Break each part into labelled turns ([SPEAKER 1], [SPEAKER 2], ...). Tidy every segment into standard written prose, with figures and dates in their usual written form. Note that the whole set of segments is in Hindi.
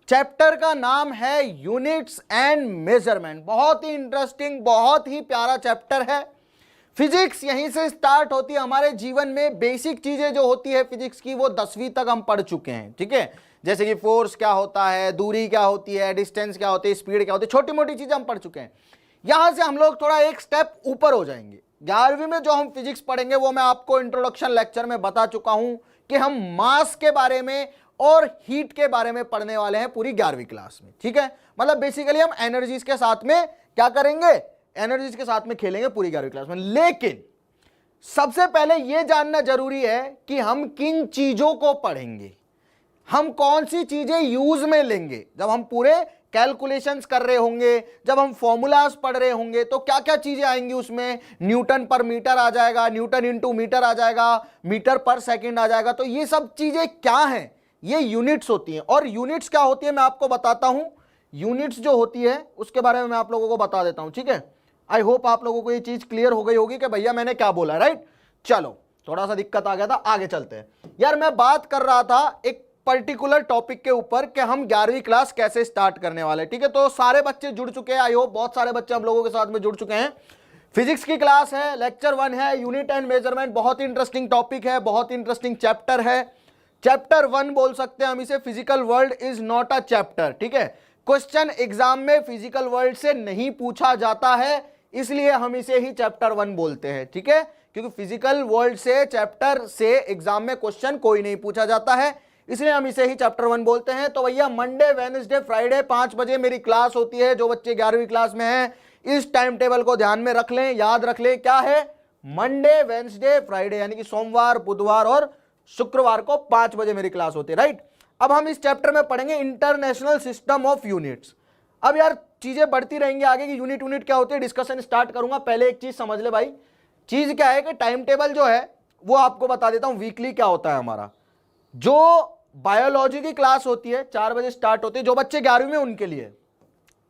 [SPEAKER 1] चैप्टर का नाम है यूनिट्स एंड मेजरमेंट। बहुत ही इंटरेस्टिंग, बहुत ही प्यारा चैप्टर है। फिजिक्स यहीं से स्टार्ट होती है हमारे जीवन में। बेसिक चीजें जो होती है फिजिक्स की वो 10वीं तक हम पढ़ चुके हैं, ठीक है। जैसे कि फोर्स क्या होता है, दूरी क्या होती है, डिस्टेंस क्या होती है, स्पीड क्या होती है, छोटी मोटी चीजें हम पढ़ चुके हैं। यहां से हम लोग थोड़ा एक स्टेप ऊपर हो जाएंगे। 11वीं में जो हम फिजिक्स पढ़ेंगे वो मैं आपको इंट्रोडक्शन लेक्चर में बता चुका हूं कि हम मास के बारे में और हीट के बारे में पढ़ने वाले हैं पूरी 11वीं क्लास में, ठीक है। मतलब बेसिकली हम एनर्जीज के साथ में क्या करेंगे, एनर्जीज के साथ में खेलेंगे पूरी 11वीं क्लास में। लेकिन सबसे पहले यह जानना जरूरी है कि हम किन चीजों को पढ़ेंगे, हम कौन सी चीजें यूज में लेंगे। जब हम पूरे कैलकुलेशंस कर रहे होंगे, जब हम फॉर्मूलाज पढ़ रहे होंगे, तो क्या क्या चीजें आएंगी उसमें। न्यूटन पर मीटर आ जाएगा, न्यूटन इंटू मीटर आ जाएगा, मीटर पर सेकंड आ जाएगा। तो ये सब चीजें क्या हैं, ये यूनिट्स होती हैं। और यूनिट्स क्या होती है मैं आपको बताता हूं। यूनिट्स जो होती है उसके बारे में मैं आप लोगों को बता देता हूं, ठीक है। आई होप आप लोगों को ये चीज क्लियर हो गई होगी कि भैया मैंने क्या बोला, राइट। चलो, थोड़ा सा दिक्कत आ गया था, आगे चलते हैं। यार मैं बात कर रहा था एक पर्टिकुलर टॉपिक के ऊपर कि हम 11वीं क्लास कैसे स्टार्ट करने वाले, ठीक है। तो सारे बच्चे जुड़ चुके हैं, आई होप बहुत सारे बच्चे हम लोगों के साथ में जुड़ चुके हैं। फिजिक्स की क्लास है, लेक्चर 1 है, यूनिट एंड मेजरमेंट। बहुत ही इंटरेस्टिंग टॉपिक है, बहुत ही इंटरेस्टिंग चैप्टर है। चैप्टर 1 बोल सकते हैं हम इसे। Physical world is not a chapter, ठीक है। क्वेश्चन एग्जाम में फिजिकल वर्ल्ड से नहीं पूछा जाता है, इसलिए हम इसे ही चैप्टर 1 बोलते हैं, ठीक है। क्योंकि फिजिकल वर्ल्ड से चैप्टर से एग्जाम में क्वेश्चन कोई नहीं पूछा जाता है, इसलिए हम इसे ही चैप्टर 1 बोलते हैं। तो भैया मंडे, वेडनेसडे, फ्राइडे 5 बजे मेरी क्लास होती है। जो बच्चे 11वीं क्लास में हैं इस टाइम टेबल को ध्यान में रख लें, याद रख लें। क्या है, मंडे, वेडनेसडे, फ्राइडे, यानी कि सोमवार, बुधवार और शुक्रवार को 5 बजे मेरी क्लास होती है, राइट। अब हम इस चैप्टर में पढ़ेंगे इंटरनेशनल सिस्टम ऑफ यूनिट्स। अब यार चीजें बढ़ती रहेंगी आगे की यूनिट क्या होती है, डिस्कशन स्टार्ट करूंगा। पहले एक चीज समझ ले भाई, चीज क्या है कि टाइम टेबल जो है वो आपको बता देता हूं। वीकली क्या होता है हमारा, जो बायोलॉजी की क्लास होती है 4 बजे स्टार्ट होती है। जो बच्चे 11वीं में उनके लिए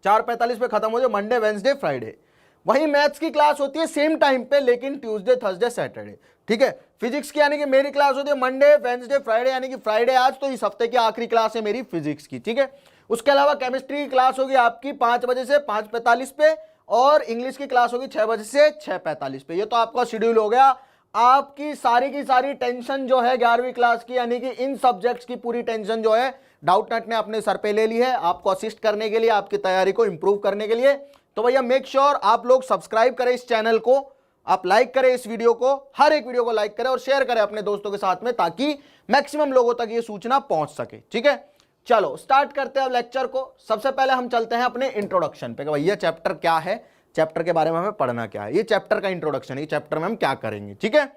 [SPEAKER 1] 4:45 पे खत्म हो जाए, मंडे, वेडनेसडे, फ्राइडे। वही मैथ्स की क्लास होती है सेम टाइम पे, लेकिन ट्यूसडे, थर्सडे, सैटरडे, ठीक है। फिजिक्स की यानी कि मेरी क्लास होती है मंडे, वेडनेसडे, फ्राइडे, यानी कि फ्राइडे आज, तो इस हफ्ते की आखिरी क्लास है मेरी फिजिक्स की, ठीक है। उसके अलावा केमिस्ट्री की क्लास होगी आपकी 5 बजे से 5:45 पे, और इंग्लिश की क्लास होगी 6 बजे से 6:45 पे। ये तो आपका शेड्यूल हो गया। आपकी सारी की सारी टेंशन जो है 11वीं क्लास की, यानी कि इन सब्जेक्ट्स की पूरी टेंशन जो है डाउटनेट ने अपने सर पे ले ली है, आपको असिस्ट करने के लिए, आपकी तैयारी को इंप्रूव करने के लिए। तो भैया मेक श्योर आप लोग सब्सक्राइब करें इस चैनल को, आप लाइक करें इस वीडियो को, हर एक वीडियो को लाइक करें और शेयर करें अपने दोस्तों के साथ में, ताकि मैक्सिमम लोगों तक ये सूचना पहुंच सके, ठीक है। चलो स्टार्ट करते हैं अब लेक्चर को। सबसे पहले हम चलते हैं अपने इंट्रोडक्शन पे। भैया चैप्टर क्या है, चैप्टर के बारे में हमें पढ़ना क्या है, ये चैप्टर का इंट्रोडक्शन है, चैप्टर में हम क्या करेंगे, ठीक है।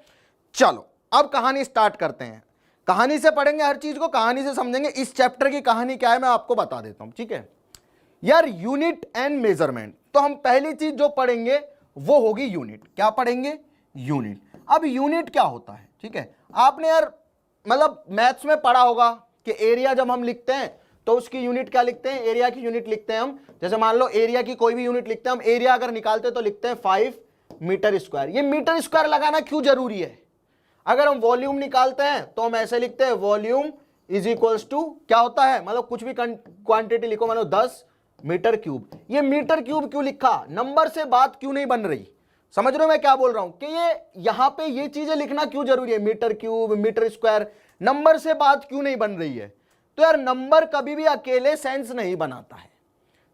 [SPEAKER 1] चलो अब कहानी स्टार्ट करते हैं। कहानी से पढ़ेंगे, हर चीज को कहानी से समझेंगे। इस चैप्टर की कहानी क्या है मैं आपको बता देता हूं, ठीक है। यार यूनिट एंड मेजरमेंट, तो हम पहली चीज जो पढ़ेंगे वो होगी यूनिट। क्या पढ़ेंगे, यूनिट। अब यूनिट क्या होता है, ठीक है। आपने यार मतलब मैथ्स में पढ़ा होगा कि एरिया जब हम लिखते हैं तो उसकी यूनिट क्या लिखते हैं, एरिया की यूनिट लिखते हैं हम। जैसे मान लो एरिया की कोई भी यूनिट लिखते हैं हम, एरिया अगर निकालते हैं तो लिखते हैं 5 मीटर स्क्वायर। ये मीटर स्क्वायर लगाना क्यों जरूरी है। अगर हम वॉल्यूम निकालते हैं तो हम ऐसे लिखते हैं, वॉल्यूम इज इक्वल्स टू क्या होता है, मतलब कुछ भी क्वांटिटी लिखो, मान लो 10 मीटर क्यूब। ये मीटर क्यूब क्यों लिखा, नंबर से बात क्यों नहीं बन रही। समझ रहे हो मैं क्या बोल रहा हूं कि ये यहां पे ये चीजें लिखना क्यों जरूरी है, metre cube, metre square, number से बात क्यों नहीं बन रही है। तो यार नंबर कभी भी अकेले सेंस नहीं बनाता है।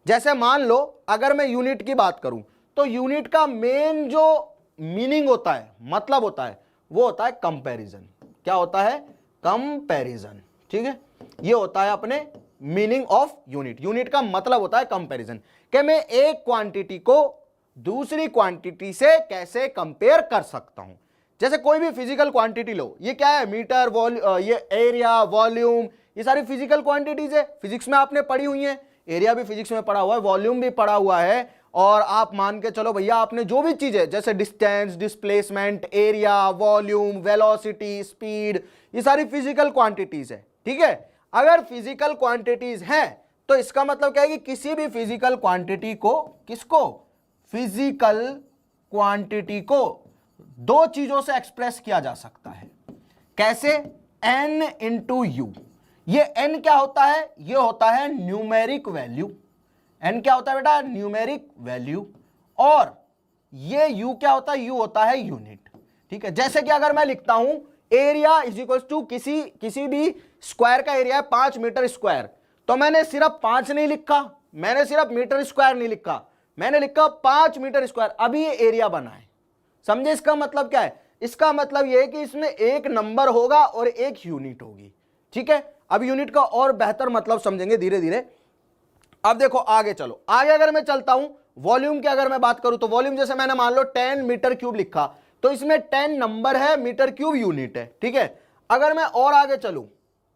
[SPEAKER 1] जैसे मान लो अगर मैं यूनिट की बात करूं तो यूनिट का मेन जो मीनिंग होता है, मतलब होता है, वो होता है कंपैरिजन। क्या होता है, कंपैरिजन, ठीक है। ये होता है अपने मीनिंग ऑफ यूनिट। यूनिट का मतलब होता है कंपैरिजन, कि मैं एक क्वांटिटी को दूसरी क्वांटिटी से कैसे कंपेयर कर सकता हूं। जैसे कोई भी फिजिकल क्वांटिटी लो, ये क्या है, मीटर, ये एरिया, वॉल्यूम, ये सारी फिजिकल क्वांटिटीज है, फिजिक्स में आपने पढ़ी हुई है। एरिया भी फिजिक्स में पढ़ा हुआ है, वॉल्यूम भी पढ़ा हुआ है, और आप मान के चलो भैया आपने जो भी चीजें जैसे distance, displacement, area, volume, velocity, speed, ये सारी फिजिकल क्वांटिटीज है, ठीक है। अगर फिजिकल क्वांटिटीज हैं तो इसका मतलब क्या है कि किसी भी फिजिकल क्वांटिटी को, किसको, फिजिकल क्वांटिटी को दो चीजों से एक्सप्रेस किया जा सकता है। कैसे, n इंटू यू। ये n क्या होता है, ये होता है न्यूमेरिक वैल्यू। n क्या होता है बेटा, न्यूमेरिक वैल्यू। और ये u क्या होता है, u होता है यूनिट। ठीक है, जैसे कि अगर मैं लिखता हूं एरिया इज इक्वल टू किसी भी स्क्वायर का एरिया है 5 मीटर स्क्वायर, तो मैंने सिर्फ 5 नहीं लिखा, मैंने सिर्फ मीटर स्क्वायर नहीं लिखा, मैंने लिखा 5 मीटर स्क्वायर, अभी ये एरिया बना है। समझे इसका मतलब क्या है, इसका मतलब ये है कि इसमें एक नंबर होगा और एक यूनिट होगी। ठीक है, अब यूनिट का और बेहतर मतलब समझेंगे धीरे धीरे। अब देखो आगे चलो, आगे अगर मैं चलता हूं वॉल्यूम की अगर मैं बात करूं तो वॉल्यूम जैसे मैंने मान लो 10 मीटर क्यूब लिखा, तो इसमें 10 नंबर है, मीटर क्यूब यूनिट है। ठीक है, अगर मैं और आगे चलूं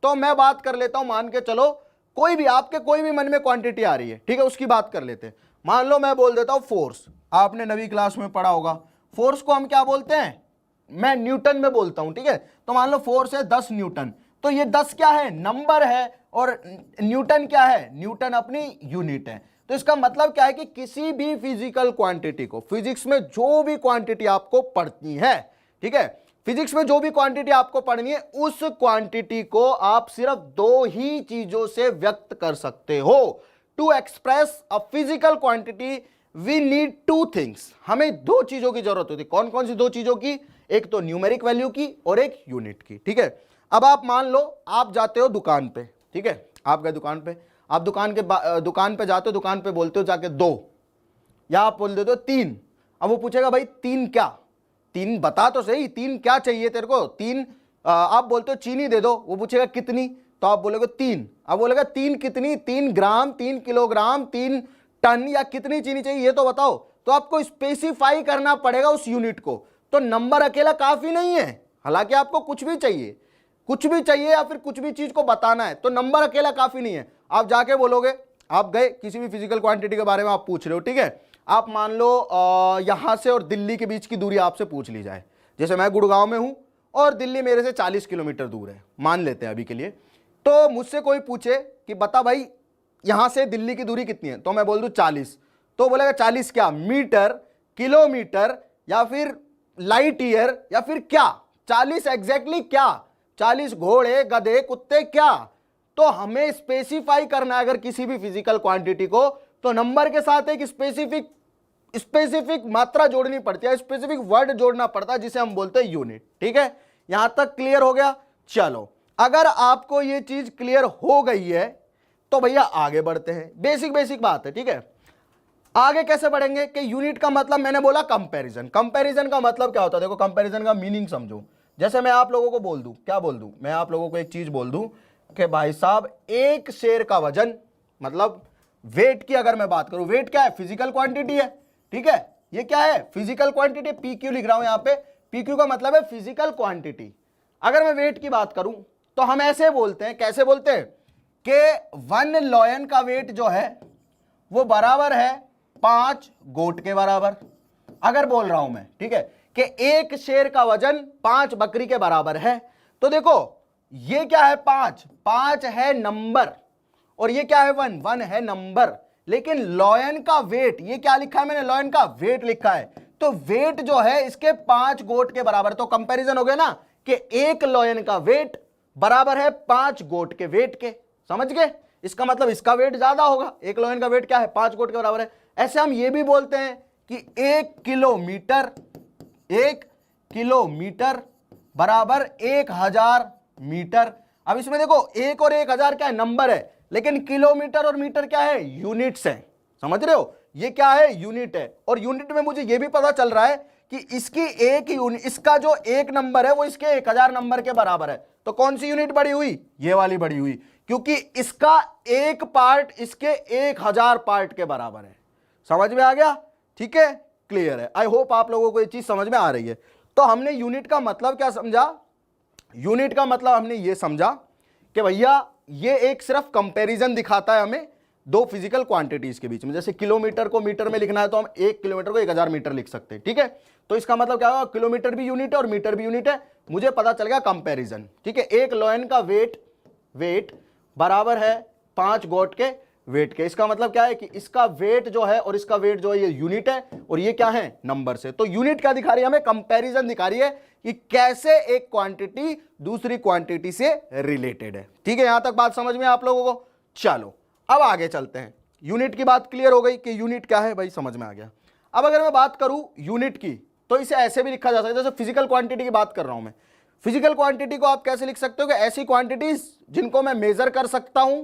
[SPEAKER 1] तो मैं बात कर लेता हूं, मान के चलो कोई भी आपके कोई भी मन में क्वांटिटी आ रही है, ठीक है, उसकी बात कर लेते हैं। मान लो मैं बोल देता हूं फोर्स, आपने 9वीं क्लास में पढ़ा होगा, फोर्स को हम क्या बोलते हैं, मैं न्यूटन में बोलता हूं। ठीक है, तो मान लो फोर्स है 10 न्यूटन, तो ये 10 क्या है, नंबर है, और न्यूटन क्या है, न्यूटन अपनी यूनिट है। तो इसका मतलब क्या है कि किसी भी फिजिकल क्वांटिटी को, फिजिक्स में जो भी क्वांटिटी आपको पढ़नी है, ठीक है, फिजिक्स में जो भी क्वांटिटी आपको पढ़नी है, उस क्वांटिटी को आप सिर्फ 2 ही चीजों से व्यक्त कर सकते हो। To express a physical quantity we need 2 things, हमें 2 चीजों की जरूरत होती है। कौन कौन सी 2 चीजों की, एक तो न्यूमेरिक वैल्यू की और एक यूनिट की। ठीक है, अब आप मान लो आप जाते हो दुकान पे, ठीक है, आप गए दुकान पे, आप दुकान पे जाते हो, दुकान पे बोलते हो जाके 2, या आप बोल देते हो 3। अब वो पूछेगा भाई 3 क्या, 3 बता तो सही, 3 क्या चाहिए तेरे को, 3 आप बोलते हो चीनी दे दो, वो पूछेगा कितनी, तो आप बोलोगे 3। अब बोलेगा 3 कितनी, 3 ग्राम, 3 किलोग्राम, 3 टन, या कितनी चीनी चाहिए ये तो बताओ। तो आपको स्पेसिफाई करना पड़ेगा उस यूनिट को। तो नंबर अकेला काफी नहीं है, हालांकि आपको कुछ भी चाहिए, कुछ भी चाहिए या फिर कुछ भी चीज को बताना है, तो नंबर अकेला काफी नहीं है। आप जाके बोलोगे, आप गए किसी भी फिजिकल क्वांटिटी के बारे में आप पूछ रहे हो, ठीक है, आप मान लो यहां से और दिल्ली के बीच की दूरी आपसे पूछ ली जाए, जैसे मैं गुड़गांव में हूं और दिल्ली मेरे से 40 किलोमीटर दूर है, मान लेते हैं अभी के लिए। तो मुझसे कोई पूछे कि बता भाई यहां से दिल्ली की दूरी कितनी है, तो मैं बोल दूं 40, तो बोलेगा 40 क्या, मीटर, किलोमीटर, या फिर लाइट ईयर, या फिर क्या 40 एग्जैक्टली क्या, 40 घोड़े, गधे, कुत्ते, क्या। तो हमें स्पेसिफाई करना है अगर किसी भी फिजिकल क्वांटिटी को, तो नंबर के साथ एक स्पेसिफिक मात्रा जोड़नी पड़ती है, स्पेसिफिक वर्ड जोड़ना पड़ता है, जिसे हम बोलते हैं यूनिट। ठीक है, यहां तक क्लियर हो गया। चलो, अगर आपको यह चीज क्लियर हो गई है तो भैया आगे बढ़ते हैं। बेसिक बात है, ठीक है। आगे कैसे बढ़ेंगे कि यूनिट का मतलब मैंने बोला कंपैरिजन। कंपैरिजन का मतलब क्या होता है, देखो कंपैरिजन का मीनिंग समझो। जैसे मैं आप लोगों को बोल दूं, क्या बोल दूं, मैं आप लोगों को एक चीज बोल दूं कि भाई साहब एक शेर का वजन, मतलब वेट की अगर मैं बात करूं, वेट क्या है, फिजिकल क्वांटिटी है। ठीक है, ये क्या है, फिजिकल क्वांटिटी। पीक्यू लिख रहा हूं यहां पे, पीक्यू का मतलब है फिजिकल क्वांटिटी। अगर मैं वेट की बात करूं तो हम ऐसे बोलते हैं, कैसे बोलते हैं कि 1 लॉयन का वेट जो है वो बराबर है 5 गोट के बराबर, अगर बोल रहा हूं मैं, ठीक है, कि एक शेर का वजन 5 बकरी के बराबर है। तो देखो ये क्या है, 5 है नंबर, और ये क्या है, 1 है नंबर। लेकिन लॉयन का वेट, ये क्या लिखा है मैंने, लॉयन का वेट लिखा है, तो वेट जो है इसके 5 गोट के बराबर। तो कंपैरिजन हो गया ना कि एक लॉयन का वेट बराबर है 5 गोट के वेट के। समझ गए, इसका मतलब इसका वेट ज्यादा होगा, एक लॉयन का वेट क्या है, 5 गोट के बराबर है। ऐसे हम ये भी बोलते हैं कि 1 किलोमीटर बराबर 1000 मीटर। अब इसमें देखो 1 और 1000 क्या है, नंबर है, लेकिन किलोमीटर और मीटर क्या है, यूनिट्स है। समझ रहे हो, ये क्या है, यूनिट है। और यूनिट में मुझे ये भी पता चल रहा है कि इसकी एक यूनिट, इसका जो एक नंबर है वो इसके 1000 नंबर के बराबर है। तो कौन सी यूनिट बड़ी हुई, ये वाली बड़ी हुई, क्योंकि इसका एक पार्ट इसके 1000 पार्ट के बराबर है। समझ में आ गया, ठीक है, क्लियर है। आई होप आप लोगों को ये चीज समझ में आ रही है। तो हमने यूनिट का मतलब क्या समझा, यूनिट का मतलब हमने ये समझा कि भैया ये एक सिर्फ कंपैरिजन दिखाता है हमें 2 फिजिकल क्वांटिटीज के बीच में। जैसे किलोमीटर को मीटर में लिखना है तो हम 1 किलोमीटर को 1000 मीटर लिख सकते हैं, ठीक है। तो इसका मतलब क्या होगा, किलोमीटर भी यूनिट है और मीटर भी यूनिट है। मुझे पता चल गया कंपैरिजन, ठीक है। एक लॉयन का वेट बराबर है 5 गोट के वेट के। इसका मतलब क्या है कि इसका वेट जो है और इसका वेट जो है ये यूनिट है, और ये क्या है, नंबर से। तो यूनिट क्या दिखा रही है हमें, कंपैरिजन दिखा रही है कि कैसे एक क्वांटिटी दूसरी क्वांटिटी से रिलेटेड है। ठीक है, यहां तक बात समझ में आप लोगों को। चलो अब आगे चलते हैं। यूनिट की बात क्लियर हो गई कि यूनिट क्या है भाई, समझ में आ गया। अब अगर मैं बात करूं यूनिट की तो इसे ऐसे भी लिखा जा सकता है, जैसे फिजिकल क्वांटिटी की बात कर रहा हूं मैं। फिजिकल क्वांटिटी को आप कैसे लिख सकते हो कि ऐसी क्वांटिटीज जिनको मैं मेजर कर सकता हूं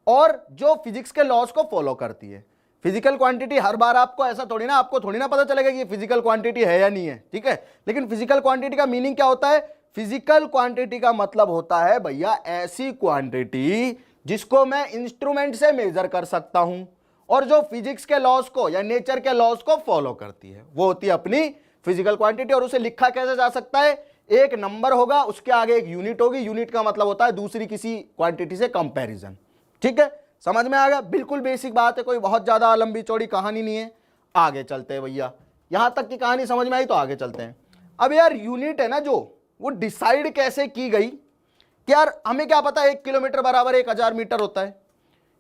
[SPEAKER 1] और जो फिजिक्स के लॉज को फॉलो करती है। फिजिकल क्वांटिटी हर बार आपको ऐसा थोड़ी ना, आपको थोड़ी ना पता चलेगा कि फिजिकल क्वांटिटी है या नहीं है, ठीक है। लेकिन फिजिकल क्वांटिटी का मीनिंग क्या होता है? फिजिकल क्वांटिटी का मतलब होता है भैया ऐसी क्वांटिटी जिसको मैं इंस्ट्रूमेंट से मेजर कर सकता हूं और जो फिजिक्स के लॉज को या नेचर के लॉज को फॉलो करती है, वो होती है अपनी फिजिकल क्वांटिटी। और उसे लिखा कैसे जा सकता है? एक नंबर होगा, उसके आगे एक यूनिट होगी। यूनिट का मतलब होता है दूसरी किसी क्वांटिटी से कंपैरिजन। ठीक है, समझ में आ गया? बिल्कुल बेसिक बात है, कोई बहुत ज्यादा लंबी चौड़ी कहानी नहीं है। आगे चलते हैं भैया, यहां तक की कहानी समझ में आई तो आगे चलते हैं। अब यार यूनिट है ना जो, वो डिसाइड कैसे की गई कि यार हमें क्या पता 1 किलोमीटर बराबर 1000 मीटर होता है,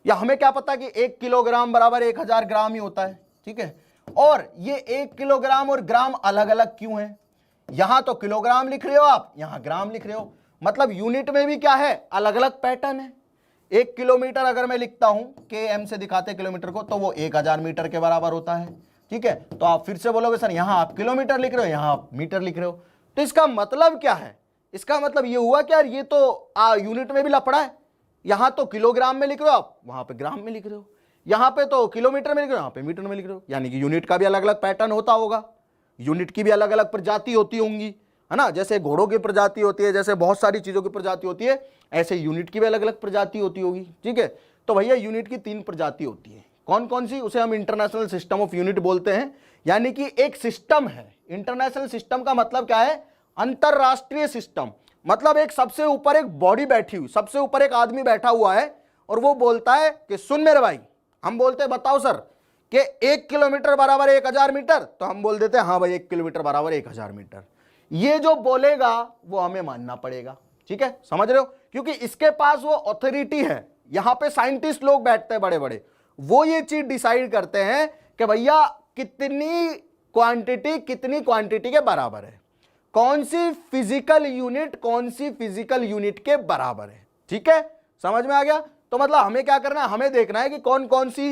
[SPEAKER 1] या हमें क्या पता कि 1 किलोग्राम बराबर 1000 ग्राम ही होता है। ठीक है, और ये 1 किलोग्राम और ग्राम अलग अलग क्यों है? यहां तो किलोग्राम लिख रहे हो आप, यहां ग्राम लिख रहे हो, मतलब यूनिट में भी क्या है? अलग अलग पैटर्न है। 1 किलोमीटर अगर मैं लिखता हूं km से दिखाते किलोमीटर को, तो वो 1000 मीटर के बराबर होता है। ठीक है, तो आप फिर से बोलोगे सर यहां आप किलोमीटर लिख रहे हो, यहां आप मीटर लिख रहे हो, तो इसका मतलब क्या है? इसका मतलब ये हुआ कि यार ये तो यूनिट में भी लफड़ा है। यहां तो किलोग्राम में लिख रहे हो आप, वहां पे ग्राम में लिख रहे हो, यहां पे तो किलोमीटर में लिख रहे हो, यहां पे मीटर में लिख रहे हो। यानी कि यूनिट का भी अलग अलग पैटर्न होता होगा, यूनिट की भी अलग अलग प्रजाति होती होंगी, है ना। जैसे घोड़ों की प्रजाति होती है, जैसे बहुत सारी चीजों की प्रजाति होती है, ऐसे यूनिट की भी अलग अलग प्रजाति होती होगी। ठीक है, तो भैया यूनिट की 3 प्रजाति होती है। कौन कौन सी? उसे हम इंटरनेशनल सिस्टम ऑफ यूनिट बोलते हैं। यानी कि एक सिस्टम है। इंटरनेशनल सिस्टम का मतलब क्या है? अंतरराष्ट्रीय सिस्टम। मतलब एक सबसे ऊपर एक बॉडी बैठी हुई, सबसे ऊपर एक आदमी बैठा हुआ है और वो बोलता है कि सुन मेरे भाई, हम बोलते हैं बताओ सर कि 1 किलोमीटर बराबर 1000 मीटर, तो हम बोल देते हैं हाँ भाई 1 किलोमीटर बराबर 1000 मीटर। ये जो बोलेगा वो हमें मानना पड़ेगा। ठीक है, समझ रहे हो? क्योंकि इसके पास वो अथॉरिटी है। यहां पे साइंटिस्ट लोग बैठते हैं बड़े बड़े, वो ये चीज डिसाइड करते हैं कि भैया कितनी क्वांटिटी के बराबर है, कौन सी फिजिकल यूनिट के बराबर है। ठीक है, समझ में आ गया? तो मतलब हमें क्या करना है? हमें देखना है कि कौन कौन सी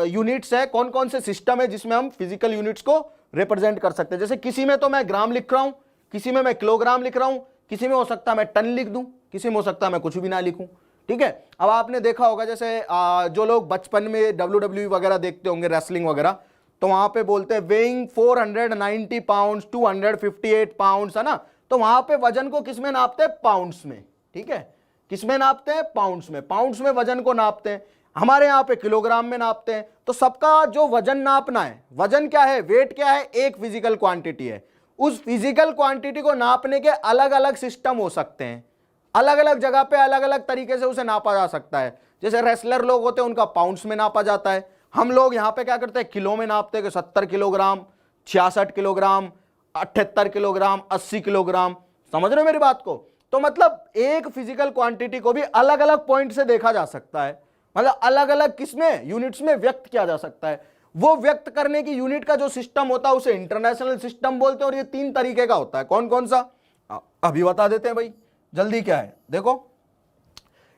[SPEAKER 1] यूनिट्स है, कौन कौन से सिस्टम है जिसमें हम फिजिकल यूनिट्स को रिप्रेजेंट कर सकते हैं। जैसे किसी में तो मैं ग्राम लिख रहा हूं, किसी में मैं किलोग्राम लिख रहा हूं, किसी में हो सकता है मैं टन लिख दूं, किसी में हो सकता है मैं कुछ भी ना लिखूं। ठीक है, अब आपने देखा होगा जैसे जो लोग बचपन में WWE वगैरह देखते होंगे, रेसलिंग वगैरह, तो वहां पे बोलते हैं वेइंग 490 पाउंड्स, 258 पाउंड्स, है ना। तो वहां पे वजन को किस में नापते हैं? पाउंड्स में। ठीक है, किस में नापते हैं? पाउंड्स में। पाउंड्स में वजन को नापते हैं। हमारे यहाँ पे किलोग्राम में नापते हैं। तो सबका जो वजन नापना है, वजन क्या है, वेट क्या है? एक फिजिकल क्वांटिटी है। उस फिजिकल क्वांटिटी को नापने के अलग अलग सिस्टम हो सकते हैं, अलग अलग जगह पे अलग अलग तरीके से उसे नापा जा सकता है। जैसे रेसलर लोग होते हैं, उनका पाउंड्स में नापा जाता है। हम लोग यहाँ पे क्या करते हैं? किलो में नापते हैं कि 70 किलोग्राम, 66 किलोग्राम, 78 किलोग्राम, 80 किलोग्राम। समझ रहे हो मेरी बात को? तो मतलब एक फिजिकल क्वांटिटी को भी अलग अलग पॉइंट से देखा जा सकता है, मतलब अलग अलग किसमें? यूनिट्स में व्यक्त किया जा सकता है। वो व्यक्त करने की यूनिट का जो सिस्टम होता है उसे इंटरनेशनल सिस्टम बोलते हैं। और ये 3 तरीके का होता है। कौन कौन सा? अभी बता देते हैं भाई, जल्दी क्या है देखो।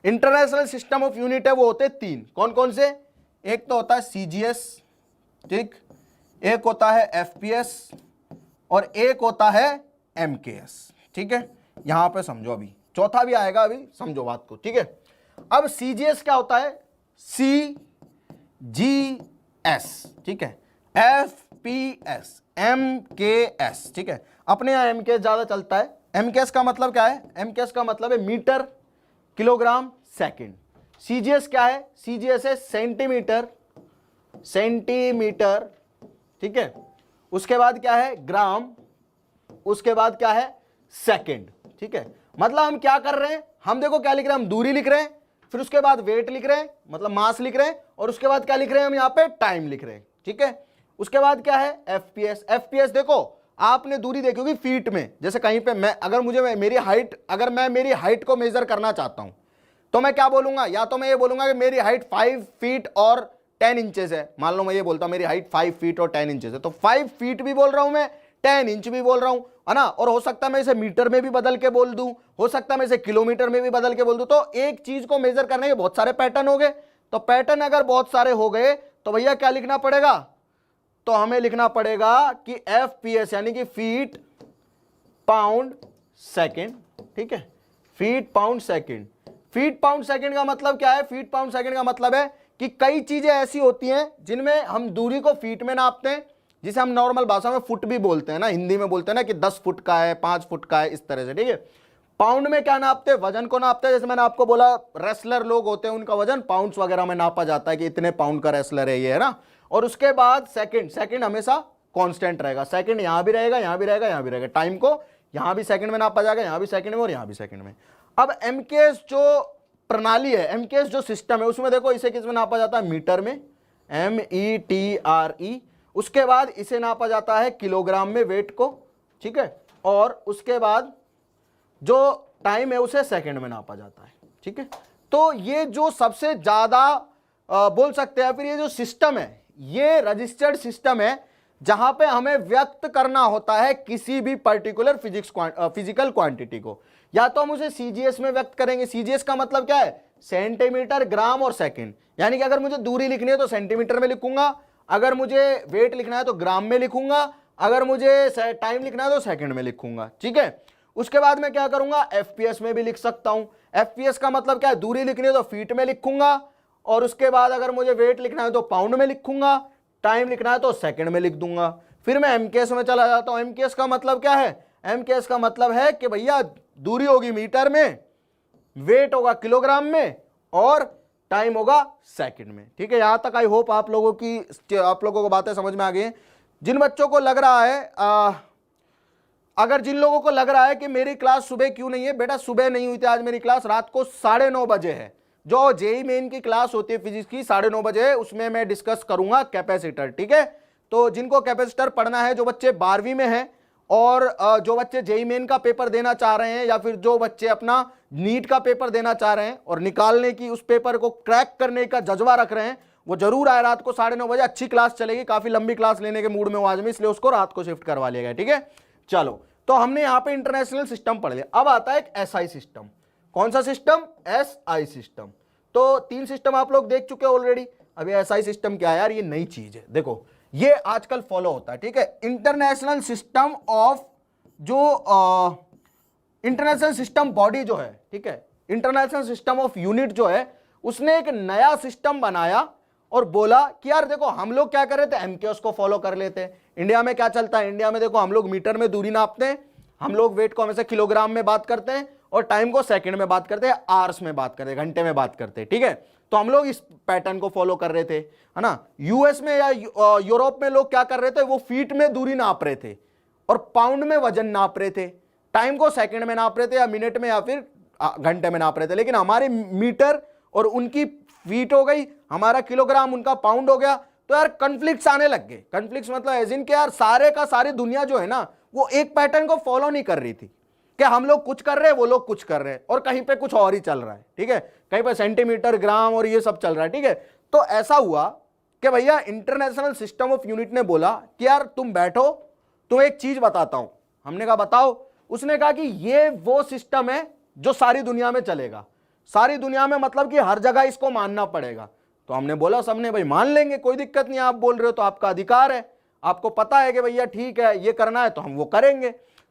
[SPEAKER 1] इंटरनेशनल सिस्टम ऑफ यूनिट है, वो होते हैं 3। कौन कौन से? एक तो होता है CGS, ठीक, एक होता है FPS और एक होता है MKS। ठीक है, यहां पे समझो, अभी चौथा भी आएगा, अभी समझो बात को। ठीक है, अब CGS क्या होता है? CGS, ठीक है, FPS, MKS। ठीक है, अपने यहां MKS ज्यादा चलता है। MKS का मतलब क्या है? MKS का मतलब है मीटर, किलोग्राम, सेकंड। CGS क्या है? CGS है सेंटीमीटर, ठीक है। उसके बाद क्या है? ग्राम। उसके बाद क्या है? सेकंड। ठीक है, मतलब हम क्या कर रहे हैं? हम देखो क्या लिख रहे हैं? हम दूरी लिख रहे हैं, फिर उसके बाद वेट लिख रहे हैं, मतलब मास लिख रहे हैं, और उसके बाद क्या लिख रहे हैं? हम यहाँ पे टाइम लिख रहे हैं। ठीक है, उसके बाद क्या है? FPS देखो, आपने दूरी देखी होगी फीट में। जैसे कहीं पे मैं अगर मेरी हाइट को मेजर करना चाहता हूं तो मैं क्या बोलूंगा? या तो मैं ये बोलूंगा कि मेरी हाइट 5 फीट और 10 इंचेस है। मान लो मैं ये बोलता हूं मेरी हाइट 5 फीट और 10 इंचेस है, तो 5 फीट भी बोल रहा हूं मैं, 10 इंच भी बोल रहा हूं। है ना, और हो सकता है मैं इसे मीटर में भी बदल के बोल दूं, हो सकता है मैं इसे किलोमीटर में भी बदल के बोल दूं। तो एक चीज को मेजर करने के बहुत सारे पैटर्न हो गए। तो पैटर्न अगर बहुत सारे हो गए तो भैया क्या लिखना पड़ेगा, तो हमें लिखना पड़ेगा कि FPS यानी कि फीट पाउंड सेकेंड। ठीक है, feet pound second. Feet pound second का मतलब क्या है, फीट पाउंड सेकेंड का मतलब है कि कई चीजें ऐसी होती हैं जिनमें हम दूरी को फीट में नापते हैं, जिसे हम नॉर्मल भाषा में फुट भी बोलते हैं ना, हिंदी में बोलते हैं ना कि 10 फुट का है, 5 फुट का है, इस तरह से। ठीक है, पाउंड में क्या नापते हैं, वजन को नापते हैं। जैसे मैंने आपको बोला रेसलर लोग होते हैं, उनका वजन पाउंड्स वगैरह में नापा जाता है कि इतने पाउंड का रेसलर है ये, है ना। और उसके बाद सेकंड, सेकंड हमेशा कांस्टेंट रहेगा, सेकंड यहां भी रहेगा, यहां भी रहेगा, यहां भी रहेगा। टाइम को यहां भी सेकंड में नापा जाएगा, यहां भी सेकंड में और यहां भी सेकंड में। अब एमकेएस जो प्रणाली है, एमकेएस जो सिस्टम है, उसमें देखो इसे किस में नापा जाता है, मीटर में, METRE। उसके बाद इसे नापा जाता है किलोग्राम में, वेट को। ठीक है, और उसके बाद जो टाइम है उसे सेकंड में नापा जाता है। ठीक है, तो ये जो सबसे ज्यादा बोल सकते हैं, फिर ये जो सिस्टम है ये रजिस्टर्ड सिस्टम है, जहां पे हमें व्यक्त करना होता है किसी भी पर्टिकुलर फिजिकल क्वांटिटी को। या तो हम उसे सीजीएस में व्यक्त करेंगे। सीजीएस का मतलब क्या है, सेंटीमीटर, ग्राम और सेकंड। यानी कि अगर मुझे दूरी लिखनी है तो सेंटीमीटर में लिखूंगा, अगर मुझे वेट लिखना है तो ग्राम में लिखूंगा, अगर मुझे टाइम लिखना है तो सेकंड में लिखूंगा। ठीक है, उसके बाद मैं क्या करूंगा, एफपीएस में भी लिख सकता हूं। एफपीएस का मतलब क्या है, दूरी लिखनी है तो फीट में लिखूंगा, और उसके बाद अगर मुझे वेट लिखना है तो पाउंड में लिखूंगा, टाइम लिखना है तो सेकंड में लिख दूंगा। फिर मैं एमकेएस में चला जाता हूं। एमकेएस का मतलब क्या है, एमकेएस का मतलब है कि भैया दूरी होगी मीटर में, वेट होगा किलोग्राम में और टाइम होगा सेकंड में। ठीक है, यहां तक आई होप आप लोगों को बातें समझ में आ गई हैं। जिन बच्चों को लग रहा है अगर जिन लोगों को लग रहा है कि मेरी क्लास सुबह क्यों नहीं है, बेटा सुबह नहीं हुई थी आज मेरी क्लास, रात को 9:30 बजे है। जो जेईई मेन की क्लास होती है फिजिक्स की 9:30 बजे है, उसमें मैं डिस्कस करूंगा कैपेसिटर। ठीक है, तो जिनको कैपेसिटर पढ़ना है, जो बच्चे 12वीं में हैं और जो बच्चे जेईई मेन का पेपर देना चाह रहे हैं, या फिर जो बच्चे अपना नीट का पेपर देना चाह रहे हैं और निकालने की, उस पेपर को क्रैक करने का जज्बा रख रहे हैं, वो जरूर आए रात को 9:30 बजे। अच्छी क्लास चलेगी, काफी लंबी क्लास लेने के मूड में हूं आज में, इसलिए उसको रात को शिफ्ट करवा लिया गया। ठीक है, चलो, तो हमने यहां पे इंटरनेशनल सिस्टम पढ़ लिया। अब आता है एक एसआई सिस्टम। कौन सा सिस्टम, एसआई सिस्टम। तो 3 सिस्टम आप लोग देख चुके ऑलरेडी। अब ये एसआई सिस्टम क्या है यार, ये नई चीज है। देखो ये आजकल फॉलो होता है। ठीक है, इंटरनेशनल सिस्टम ऑफ, जो इंटरनेशनल सिस्टम बॉडी जो है, ठीक है, इंटरनेशनल सिस्टम ऑफ यूनिट जो है, उसने एक नया सिस्टम बनाया और बोला कि यार देखो हम लोग क्या कर रहे थे, एमकेएस को फॉलो कर लेते हैं। इंडिया में क्या चलता है, इंडिया में देखो हम लोग मीटर में दूरी नापते हैं, हम लोग वेट को हमेशा किलोग्राम में बात करते हैं और टाइम को सेकंड में बात करते हैं, आवर्स में बात करते हैं, घंटे में बात करते हैं। ठीक है, तो हम लोग इस पैटर्न को फॉलो कर रहे थे, है ना। यूएस में या यूरोप में लोग क्या कर रहे थे, वो फीट में दूरी नाप रहे थे और पाउंड में वजन नाप रहे थे, टाइम को सेकंड में नाप रहे थे या मिनट में या फिर घंटे में नाप रहे थे। लेकिन हमारे मीटर और उनकी फीट हो गई, हमारा किलोग्राम उनका पाउंड हो गया, तो यार कन्फ्लिक्ट्स आने लग गए। कन्फ्लिक्ट्स मतलब एज इन के यार सारे का सारी दुनिया जो है ना, वो एक पैटर्न को फॉलो नहीं कर रही थी कि हम लोग कुछ कर रहे हैं, वो लोग कुछ कर रहे हैं, और कहीं पे कुछ और ही चल रहा है। ठीक है, कहीं पे सेंटीमीटर, ग्राम और ये सब चल रहा है। ठीक है, तो ऐसा हुआ कि भैया इंटरनेशनल सिस्टम ऑफ यूनिट ने बोला कि यार तुम बैठो, तुम एक चीज बताता हूं। हमने कहा बताओ। उसने कहा कि ये वो सिस्टम है जो सारी दुनिया में चलेगा। सारी दुनिया में मतलब कि हर जगह इसको मानना पड़ेगा। तो हमने बोला, सबने भाई मान लेंगे, कोई दिक्कत नहीं, आप बोल रहे हो तो आपका अधिकार है, आपको पता है कि भैया ठीक है ये करना है तो हम वो करेंगे।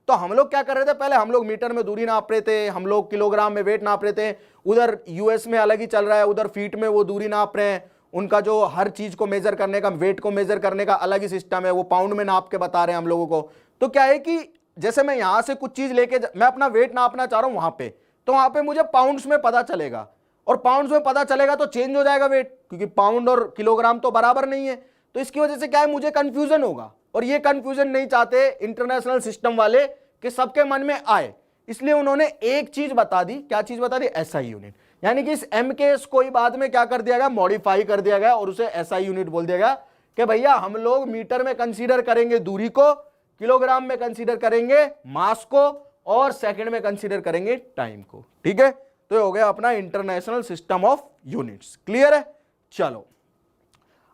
[SPEAKER 1] तो हम लोग क्या कर रहे थे, पहले हम लोग मीटर में दूरी नाप रहे थे, हम लोग किलोग्राम में वेट नाप रहे थे। उधर यूएस में अलग ही चल रहा है, उधर फीट में वो दूरी नाप रहे हैं, उनका जो हर चीज को मेजर करने का, वेट को मेजर करने का अलग ही सिस्टम है, वो पाउंड में नाप के बता रहे हैं हम लोगों को। तो क्या है कि जैसे मैं यहां से कुछ चीज लेके मैं अपना वेट नापना चाह रहा हूं वहां पे, तो वहां पे मुझे पाउंड्स में पता चलेगा, और पाउंड्स में पता चलेगा तो चेंज हो जाएगा वेट, क्योंकि पाउंड और किलोग्राम तो बराबर नहीं है। तो इसकी वजह से क्या है, मुझे कंफ्यूजन होगा, और ये कंफ्यूजन नहीं चाहते इंटरनेशनल सिस्टम वाले कि सबके मन में आए। इसलिए उन्होंने एक चीज बता दी। क्या चीज बता दी, एसआई यूनिट। यानी कि इस एमकेएस को ही बाद में क्या कर दिया गया, मॉडिफाई कर दिया गया और उसे एसआई यूनिट बोल दिया गया कि भैया हम लोग मीटर में कंसीडर करेंगे दूरी को, किलोग्राम में कंसीडर करेंगे मास को, और सेकंड में कंसीडर करेंगे टाइम को। ठीक है, तो ये हो गया अपना international system of units. Clear है। चलो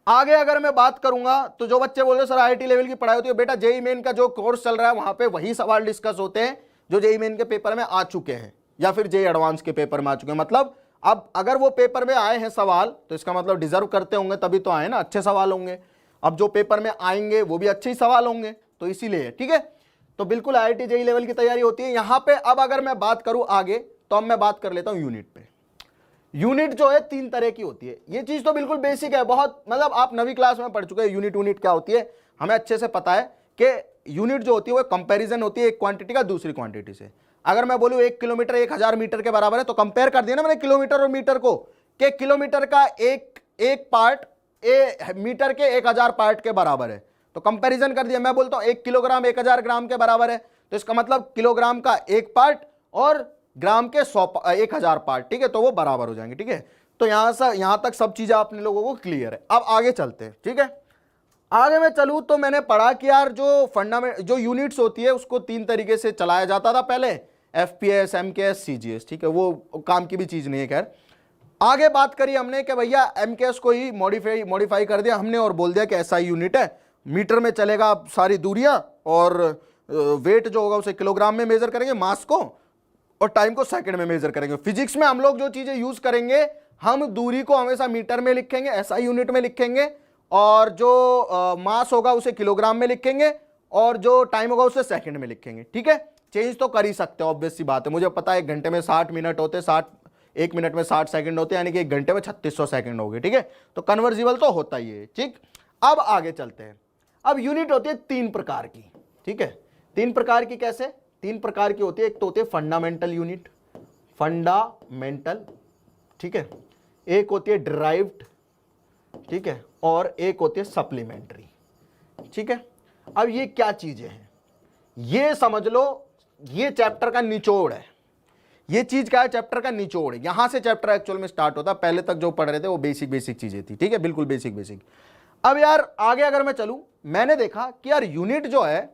[SPEAKER 1] आगे अगर मैं बात करूंगा तो जो बच्चे बोल रहे सर आईआईटी लेवल की पढ़ाई होती है, बेटा जेईई मेन का जो कोर्स चल रहा है वहां पे वही सवाल डिस्कस होते हैं जो जेईई मेन के पेपर में आ चुके हैं या फिर जेईई एडवांस के पेपर में आ चुके हैं। मतलब अब अगर वो पेपर में आए हैं सवाल तो इसका मतलब डिजर्व करते होंगे, तभी तो आए ना, अच्छे सवाल होंगे। अब जो पेपर में आएंगे वो भी अच्छे ही सवाल होंगे, तो इसीलिए ठीक है। तो बिल्कुल आईआईटी जेईई लेवल की तैयारी होती है यहाँ पे। अब अगर मैं बात करूं आगे तो अब मैं बात कर लेता हूं यूनिट पे। यूनिट जो है 3 तरह की होती है, ये चीज तो बिल्कुल बेसिक है, बहुत मतलब आप 9वीं क्लास में पढ़ चुके हैं यूनिट क्या होती है, हमें अच्छे से पता है कि यूनिट जो होती है वो कंपैरिजन होती है एक क्वांटिटी का दूसरी क्वांटिटी से। अगर मैं बोलूं 1 किलोमीटर 1000 मीटर के बराबर है तो कंपेयर कर दिया ना मैंने किलोमीटर और मीटर को, कि किलोमीटर का एक पार्ट मीटर के 1000 पार्ट के बराबर है, तो कंपैरिजन कर दिया। मैं बोलता हूं 1 किलोग्राम 1000 ग्राम के बराबर है, तो इसका मतलब किलोग्राम का एक पार्ट और ग्राम के 1000 पार्ट, ठीक है, तो वो बराबर हो जाएंगे। ठीक है, तो यहां तक सब चीजें आपने लोगों को क्लियर है। अब आगे चलते हैं। ठीक है, आगे मैं चलूं तो मैंने पढ़ा कि यार जो यूनिट्स होती है उसको 3 तरीके से चलाया जाता था पहले, एफपीएस, एमकेएस, सीजीएस। ठीक है, वो काम की भी चीज नहीं है। खैर आगे बात करी हमने कि भैया एमकेएस को ही मॉडिफाई कर दिया हमने और बोल दिया कि एसआई यूनिट है, मीटर में चलेगा सारी दूरियां और वेट जो होगा उसे किलोग्राम में मेजर करेंगे, मास को, और टाइम को सेकंड में मेजर करेंगे। फिजिक्स में हम लोग जो चीजें यूज करेंगे, हम दूरी को हमेशा मीटर में लिखेंगे, एसआई यूनिट में लिखेंगे, और जो मास होगा उसे किलोग्राम में लिखेंगे, और जो टाइम होगा उसे सेकंड में लिखेंगे। ठीक है, चेंज तो कर ही सकते हो, ऑब्वियस सी बात है। मुझे पता है 1 घंटे में 60 मिनट होते, 1 मिनट में 60 सेकंड होते, यानी कि 1 घंटे में 3600 सेकंड हो गए। ठीक है, तो कन्वर्जिबल तो होता ही है। ठीक, अब आगे चलते हैं। अब यूनिट होती है 3 प्रकार की। ठीक है, 3 प्रकार की कैसे? 3 प्रकार की होती है। एक तो होती है फंडामेंटल यूनिट, फंडामेंटल, ठीक है, एक होती है डिराइव्ड, ठीक है, और एक होती है सप्लीमेंट्री। ठीक है, अब ये क्या चीजें हैं ये समझ लो, ये चैप्टर का निचोड़ है। ये चीज क्या है? चैप्टर का निचोड़। यहां से चैप्टर एक्चुअल में स्टार्ट होता, पहले तक जो पढ़ रहे थे वो बेसिक चीजें थी। ठीक है, बिल्कुल बेसिक। अब यार आगे अगर मैं चलूं, मैंने देखा कि यार यूनिट जो है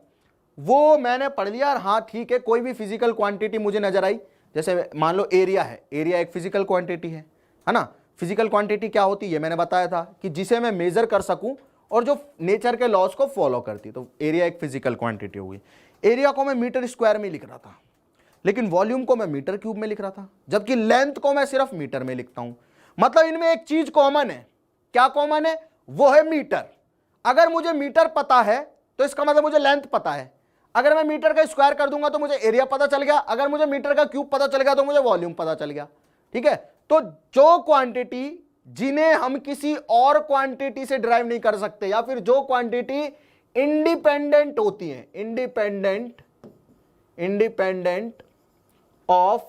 [SPEAKER 1] वो मैंने पढ़ लिया यार, हाँ ठीक है, कोई भी फिजिकल क्वांटिटी मुझे नजर आई, जैसे मान लो एरिया है, एरिया एक फिजिकल क्वांटिटी है ना। फिजिकल क्वांटिटी क्या होती है मैंने बताया था कि जिसे मैं मेजर कर सकूं और जो नेचर के लॉज को फॉलो करती, तो एरिया एक फिजिकल क्वांटिटी हुई। एरिया को मैं मीटर स्क्वायर में लिख रहा था, लेकिन वॉल्यूम को मैं मीटर क्यूब में लिख रहा था, जबकि लेंथ को मैं सिर्फ मीटर में लिखता हूं। मतलब इनमें एक चीज कॉमन है। क्या कॉमन है? वो है मीटर। अगर मुझे मीटर पता है तो इसका मतलब मुझे लेंथ पता है। अगर मैं मीटर का स्क्वायर कर दूंगा तो मुझे एरिया पता चल गया, अगर मुझे मीटर का क्यूब पता चल गया तो मुझे वॉल्यूम पता चल गया। ठीक है, तो जो क्वांटिटी जिन्हें हम किसी और क्वांटिटी से डिराइव नहीं कर सकते, या फिर जो क्वांटिटी इंडिपेंडेंट होती है, independent of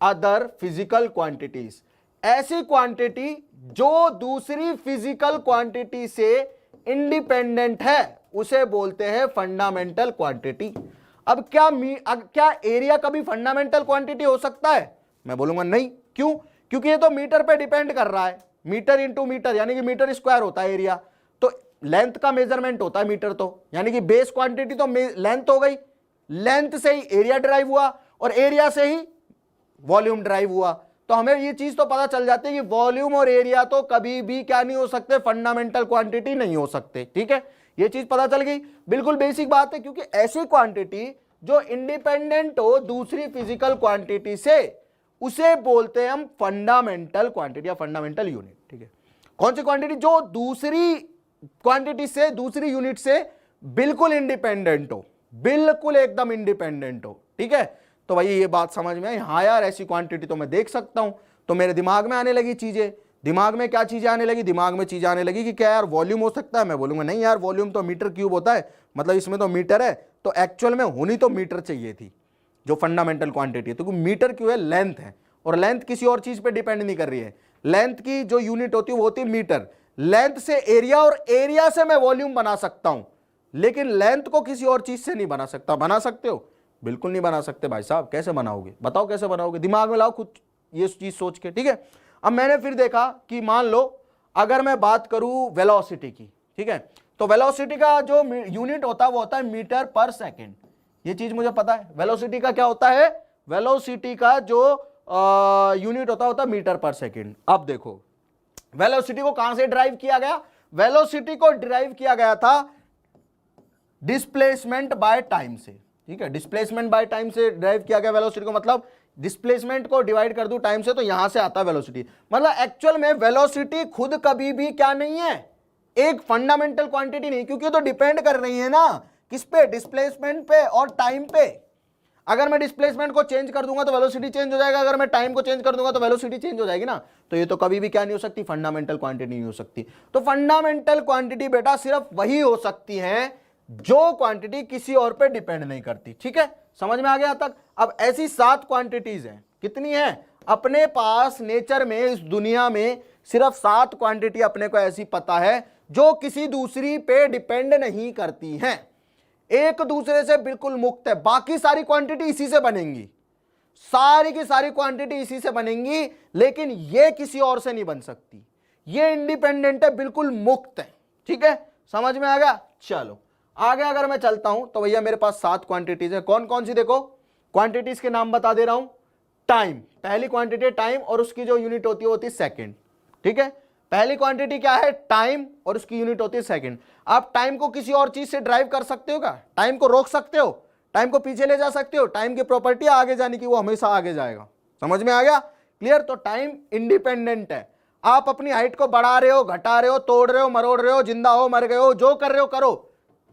[SPEAKER 1] other physical quantities, ऐसी क्वांटिटी जो दूसरी फिजिकल क्वांटिटी से इंडिपेंडेंट है, उसे बोलते हैं फंडामेंटल क्वांटिटी। अब क्या एरिया कभी फंडामेंटल क्वांटिटी हो सकता है? मैं बोलूंगा नहीं। क्यों? क्योंकि ये तो मीटर पे डिपेंड कर रहा है, मीटर इंटू मीटर, यानी कि मीटर स्क्वायर होता है एरिया, तो लेंथ का मेजरमेंट होता है मीटर, तो यानी कि बेस क्वांटिटी तो लेंथ हो गई, लेंथ से ही एरिया ड्राइव हुआ और एरिया से ही वॉल्यूम ड्राइव हुआ। तो हमें ये चीज तो पता चल जाती है कि वॉल्यूम और एरिया तो कभी भी क्या नहीं हो सकते, फंडामेंटल क्वांटिटी नहीं हो सकते। ठीक है, ये चीज पता चल गई, बिल्कुल बेसिक बात है। क्योंकि ऐसी क्वांटिटी जो इंडिपेंडेंट हो दूसरी फिजिकल क्वांटिटी से, उसे बोलते हैं हम फंडामेंटल क्वांटिटी या फंडामेंटल यूनिट। ठीक है, कौन सी क्वांटिटी? जो दूसरी क्वांटिटी से, दूसरी यूनिट से बिल्कुल इंडिपेंडेंट हो, बिल्कुल एकदम इंडिपेंडेंट हो। ठीक है, तो भाई ये बात समझ में आई। हाँ यार, ऐसी क्वांटिटी तो मैं देख सकता हूं, तो मेरे दिमाग में आने लगी चीजें। दिमाग में क्या चीजें आने लगी? दिमाग में चीजें आने लगी कि क्या यार वॉल्यूम हो सकता है? मैं बोलूंगा नहीं यार, वॉल्यूम तो मीटर क्यूब होता है, मतलब इसमें तो मीटर है, तो एक्चुअल में होनी तो मीटर चाहिए थी जो फंडामेंटल क्वांटिटी है, तो मीटर क्यों है? लेंथ है, और लेंथ किसी और चीज पे डिपेंड नहीं कर रही है। लेंथ की जो यूनिट होती है वो होती है मीटर। लेंथ से एरिया और एरिया से मैं वॉल्यूम बना सकता हूं, लेकिन लेंथ को किसी और चीज से नहीं बना सकता। बना सकते हो? बिल्कुल नहीं बना सकते भाई साहब। कैसे बनाओगे? बताओ कैसे बनाओगे? दिमाग में लाओ खुद ये चीज सोच के। ठीक है, अब मैंने फिर देखा कि मान लो अगर मैं बात करूं वेलोसिटी की, ठीक है, तो वेलोसिटी का जो यूनिट होता है वो होता है मीटर पर सेकेंड। ये चीज मुझे पता है। वेलोसिटी का क्या होता है? वेलोसिटी का जो यूनिट होता है मीटर पर सेकेंड। अब देखो वेलोसिटी को कहां से ड्राइव किया गया? वेलोसिटी को ड्राइव किया गया था डिस्प्लेसमेंट बाय टाइम से, ठीक है, डिस्प्लेसमेंट बाय टाइम से ड्राइव किया गया वेलोसिटी को, मतलब डिस्प्लेसमेंट को डिवाइड कर दूं टाइम से तो यहां से आता है वेलोसिटी। मतलब एक्चुअल में वेलोसिटी खुद कभी भी क्या नहीं है, एक फंडामेंटल क्वांटिटी नहीं, क्योंकि तो डिपेंड कर रही है ना किस पे, डिस्प्लेसमेंट पे और टाइम पे। अगर मैं डिस्प्लेसमेंट को चेंज कर दूंगा तो वेलोसिटी चेंज हो जाएगा, अगर मैं टाइम को चेंज कर दूंगा तो वेलोसिटी चेंज हो जाएगी ना। तो ये तो कभी भी क्या नहीं हो सकती, फंडामेंटल क्वांटिटी नहीं हो सकती। तो फंडामेंटल क्वांटिटी बेटा सिर्फ वही हो सकती है जो क्वांटिटी किसी और पे डिपेंड नहीं करती, ठीक है, समझ में आ गया तक। अब ऐसी 7 क्वांटिटीज हैं, कितनी है अपने पास नेचर में, इस दुनिया में सिर्फ 7 क्वांटिटी अपने को ऐसी पता है जो किसी दूसरी पे डिपेंड नहीं करती हैं, एक दूसरे से बिल्कुल मुक्त है। बाकी सारी क्वांटिटी इसी से बनेंगी, सारी की सारी क्वांटिटी इसी से बनेंगी, लेकिन ये किसी और से नहीं बन सकती, ये इंडिपेंडेंट है, बिल्कुल मुक्त है, ठीक है, समझ में आ गया। चलो आगे अगर मैं चलता हूं तो भैया मेरे पास 7 क्वांटिटीज है, कौन कौन सी, देखो क्वांटिटीज के नाम बता दे रहा हूं। टाइम, पहली क्वांटिटी टाइम और उसकी जो यूनिट होती है वो होती है सेकंड, ठीक है, पहली क्वांटिटी क्या है, टाइम और उसकी यूनिट होती है सेकंड। आप टाइम को किसी और चीज से ड्राइव कर सकते हो क्या? टाइम को रोक सकते हो, टाइम को पीछे ले जा सकते हो? टाइम की प्रॉपर्टी आगे जाने की, वो हमेशा आगे जाएगा, समझ में आ गया, क्लियर। तो टाइम इंडिपेंडेंट है, आप अपनी हाइट को बढ़ा रहे हो, घटा रहे हो, तोड़ रहे हो, मरोड़ रहे हो, जिंदा हो, मर गए हो, जो कर रहे हो करो,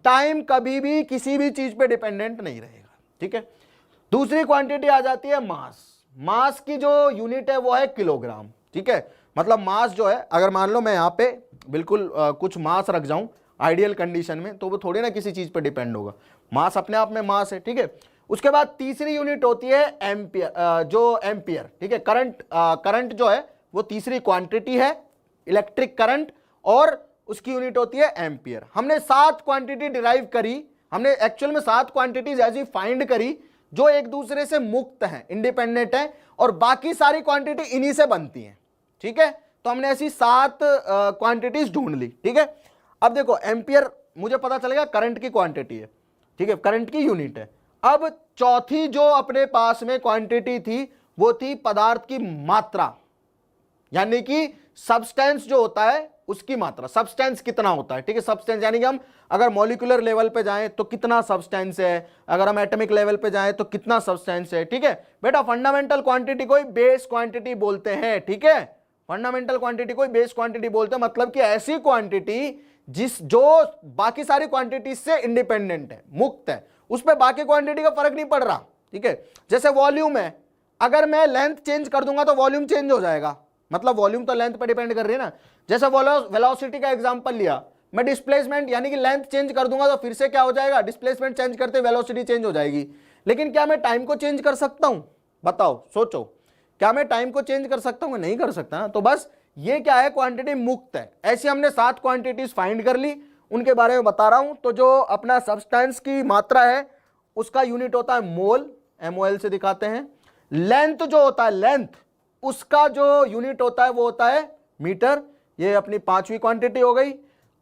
[SPEAKER 1] टाइम कभी भी किसी भी चीज पे डिपेंडेंट नहीं रहेगा, ठीक है। दूसरी क्वांटिटी आ जाती है मास। मास की जो यूनिट है वो है किलोग्राम, ठीक है, मतलब मास जो है, अगर मान लो मैं यहाँ पे बिल्कुल कुछ मास रख जाऊं आइडियल कंडीशन में, तो वो थोड़ी ना किसी चीज पे डिपेंड होगा, मास अपने आप में मास है, ठीक है। उसके बाद तीसरी यूनिट होती है एम्पियर, जो एम्पियर, ठीक है, करंट, करंट जो है वो तीसरी क्वांटिटी है, इलेक्ट्रिक करंट, और उसकी यूनिट होती है एम्पियर। हमने 7 क्वांटिटी डिराइव करी, हमने एक्चुअल में 7 क्वांटिटीज ऐसी फाइंड करी जो एक दूसरे से मुक्त हैं, इंडिपेंडेंट है, और बाकी सारी क्वांटिटी इन्हीं से बनती हैं, ठीक है। तो हमने ऐसी 7 क्वांटिटीज ढूंढ ली, ठीक है। अब देखो एम्पियर मुझे पता चलेगा करंट की क्वांटिटी है, ठीक है, करंट की यूनिट है। अब चौथी जो अपने पास में क्वांटिटी थी वो थी पदार्थ की मात्रा, यानी कि सब्सटेंस जो होता है उसकी मात्रा, सब्सटेंस कितना होता है, ठीक है, सब्सटेंस यानी कि हम अगर मॉलिक्यूलर लेवल पे जाएं तो कितना सब्सटेंस है, अगर हम एटॉमिक लेवल पे जाएं तो कितना सब्सटेंस है, ठीक है। बेटा फंडामेंटल क्वांटिटी को बेस क्वांटिटी बोलते हैं, ठीक है, फंडामेंटल क्वांटिटी को बेस क्वांटिटी बोलते हैं, मतलब कि ऐसी क्वांटिटी जो बाकी सारी क्वांटिटी से इंडिपेंडेंट है, मुक्त है, उस पर बाकी क्वांटिटी का फर्क नहीं पड़ रहा, ठीक है। जैसे वॉल्यूम है, अगर मैं लेंथ चेंज कर दूंगा तो वॉल्यूम चेंज हो जाएगा, मतलब वॉल्यूम तो लेंथ पर डिपेंड कर रही है ना। जैसे वेलोसिटी का एग्जांपल लिया, मैं डिस्प्लेसमेंट यानी कि लेंथ चेंज कर दूंगा तो फिर से क्या हो जाएगा, डिस्प्लेसमेंट चेंज करते वेलोसिटी चेंज हो जाएगी। लेकिन क्या मैं टाइम को चेंज कर सकता हूं? बताओ, सोचो, क्या मैं टाइम को चेंज कर सकता हूं? नहीं कर सकता ना। तो बस ये क्या है, क्वांटिटी मुक्त है। ऐसे हमने 7 क्वांटिटीज फाइंड कर ली, उनके बारे में बता रहा हूं। तो जो अपना सब्सटेंस की मात्रा है उसका यूनिट होता है मोल, MOL से दिखाते हैं। लेंथ जो होता है, लेंथ, उसका जो यूनिट होता है वो होता है मीटर, ये अपनी 5वीं क्वांटिटी हो गई।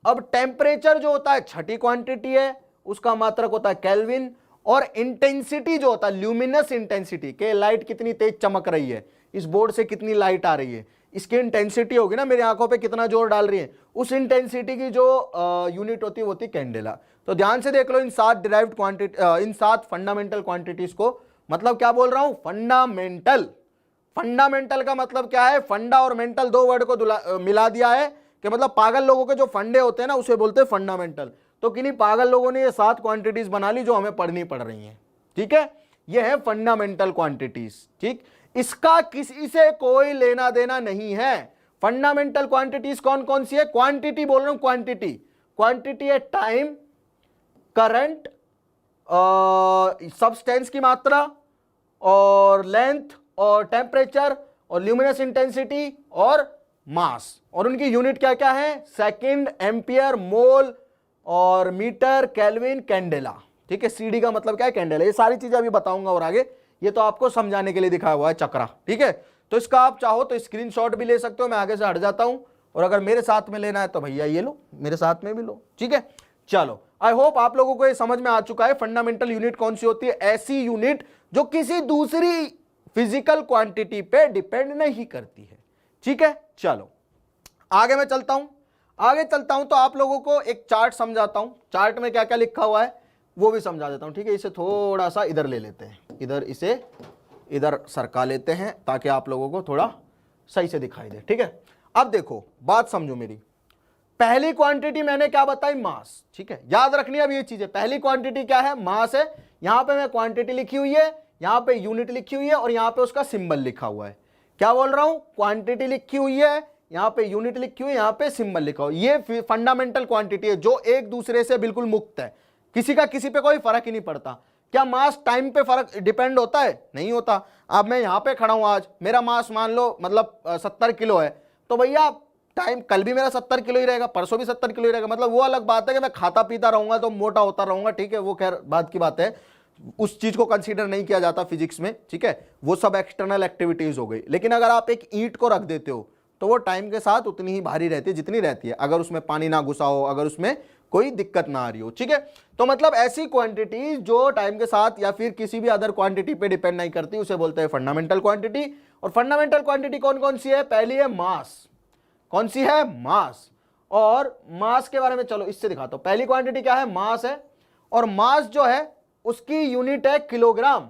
[SPEAKER 1] अब टेम्परेचर जो होता है 6ठी क्वांटिटी है, उसका मात्रक होता है केल्विन। और इंटेंसिटी जो होता है, ल्यूमिनस इंटेंसिटी, के लाइट कितनी तेज चमक रही है, इस बोर्ड से कितनी लाइट आ रही है, इसकी इंटेंसिटी होगी ना, मेरी आंखों पे कितना जोर डाल रही है, उस इंटेंसिटी की जो यूनिट होती है वो होती है कैंडेला। तो ध्यान से देख लो इन 7 डिराइव्ड क्वांटिटी, इन 7 फंडामेंटल क्वांटिटीज को, मतलब क्या बोल रहा हूं, फंडामेंटल। फंडामेंटल का मतलब क्या है, फंडा और मेंटल 2 वर्ड को मिला दिया है, कि मतलब पागल लोगों के जो फंडे होते हैं ना उसे बोलते हैं फंडामेंटल। तो किन्हीं पागल लोगों ने ये 7 क्वांटिटीज बना ली जो हमें पढ़नी पड़ रही हैं, ठीक है। ये है फंडामेंटल क्वांटिटीज, ठीक। इसका किसी से कोई लेना देना नहीं है। फंडामेंटल क्वांटिटीज कौन कौन सी है, क्वांटिटी बोल रहा हूं, क्वांटिटी, क्वांटिटी है टाइम, करंट, सब्सटेंस की मात्रा, और लेंथ, और टेम्परेचर, और ल्यूमिनस इंटेंसिटी, और मास। और उनकी यूनिट क्या क्या है, सेकंड, एम्पियर, मोल, और मीटर, केल्विन, कैंडेला, ठीक है। CD का मतलब क्या है, कैंडेला। ये सारी चीजें अभी बताऊंगा और आगे, ये तो आपको समझाने के लिए दिखाया हुआ है चक्रा, ठीक है। तो इसका आप चाहो तो स्क्रीनशॉट भी ले सकते हो, मैं आगे से हट जाता हूं, और अगर मेरे साथ में लेना है तो भैया ये लो, मेरे साथ में भी लो, ठीक है। चलो, आई होप आप लोगों को ये समझ में आ चुका है फंडामेंटल यूनिट कौन सी होती है, ऐसी यूनिट जो किसी दूसरी फिजिकल क्वांटिटी पे डिपेंड नहीं करती है, ठीक है। चलो आगे मैं चलता हूं, आगे चलता हूं तो आप लोगों को एक चार्ट समझाता हूं। चार्ट में क्या क्या लिखा हुआ है वो भी समझा देता हूं, ठीक है। इसे थोड़ा सा इधर ले लेते हैं, इधर इसे इधर सरका लेते हैं ताकि आप लोगों को थोड़ा सही से दिखाई दे, ठीक है। अब देखो बात समझो मेरी, पहली क्वांटिटी मैंने क्या बताई, मास, ठीक है। याद रखनी है अब ये चीजें, पहली क्वांटिटी क्या है, मास है। यहां पे मैं क्वांटिटी लिखी हुई है, यहां पे यूनिट लिखी हुई है और यहां पे उसका सिंबल लिखा हुआ है। क्या बोल रहा हूं, क्वांटिटी लिखी हुई है, यहां पे यूनिट लिखी हुई है, यहां पे सिंबल लिखा हुआ है। ये फंडामेंटल क्वांटिटी है जो एक दूसरे से बिल्कुल मुक्त है, किसी का किसी पे कोई फर्क ही नहीं पड़ता। क्या मास टाइम पे फर्क डिपेंड होता है, नहीं होता। अब मैं यहां पे खड़ा हूं, आज मेरा मास मान लो मतलब 70 किलो है, तो भैया टाइम कल भी मेरा 70 किलो ही रहेगा, परसों भी 70 किलो ही रहेगा। मतलब वो अलग बात है कि मैं खाता पीता रहूंगा तो मोटा होता रहूंगा, ठीक है, वो खैर बात की बात है, उस चीज को कंसीडर नहीं किया जाता फिजिक्स में, ठीक है। वो सब एक्सटर्नल एक्टिविटीज हो गई। लेकिन अगर आप एक ईंट को रख देते हो तो वो टाइम के साथ उतनी ही भारी रहती है जितनी रहती है, अगर उसमें पानी ना घुसा हो, अगर उसमें कोई दिक्कत ना आ रही हो, ठीक है। तो मतलब ऐसी क्वांटिटी जो टाइम के साथ या फिर किसी भी अदर क्वांटिटी पे डिपेंड नहीं करती उसे बोलते हैं फंडामेंटल क्वांटिटी। और फंडामेंटल क्वांटिटी कौन कौन सी है, पहली है मास, कौन सी है, मास। और मास के बारे में चलो इससे दिखाता हूं। पहली क्वांटिटी क्या है, मास है, और मास जो है उसकी यूनिट है किलोग्राम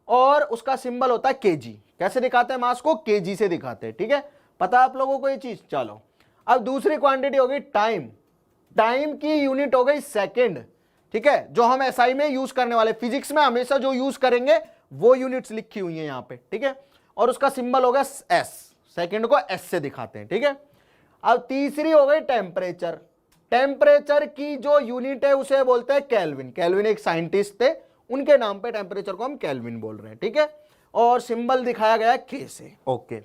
[SPEAKER 1] और उसका सिंबल होता है केजी। कैसे दिखाते हैं मास को, केजी से दिखाते हैं, ठीक है। पता है आप लोगों को ये चीज। चलो अब दूसरी क्वांटिटी हो गई टाइम, टाइम की यूनिट हो गई सेकंड, ठीक है। जो हम एसआई में यूज करने वाले, फिजिक्स में हमेशा जो यूज करेंगे वो यूनिट्स लिखी हुई है यहां पे, ठीक है। और उसका सिंबल होगा एस, सेकंड को एस से दिखाते हैं, ठीक है। अब तीसरी हो गई टेम्परेचर, टेम्परेचर की जो यूनिट है उसे बोलते हैं केल्विन। केल्विन एक साइंटिस्ट थे, उनके नाम पे टेम्परेचर को हम केल्विन बोल रहे हैं, ठीक है। और सिंबल दिखाया गया के से, ओके।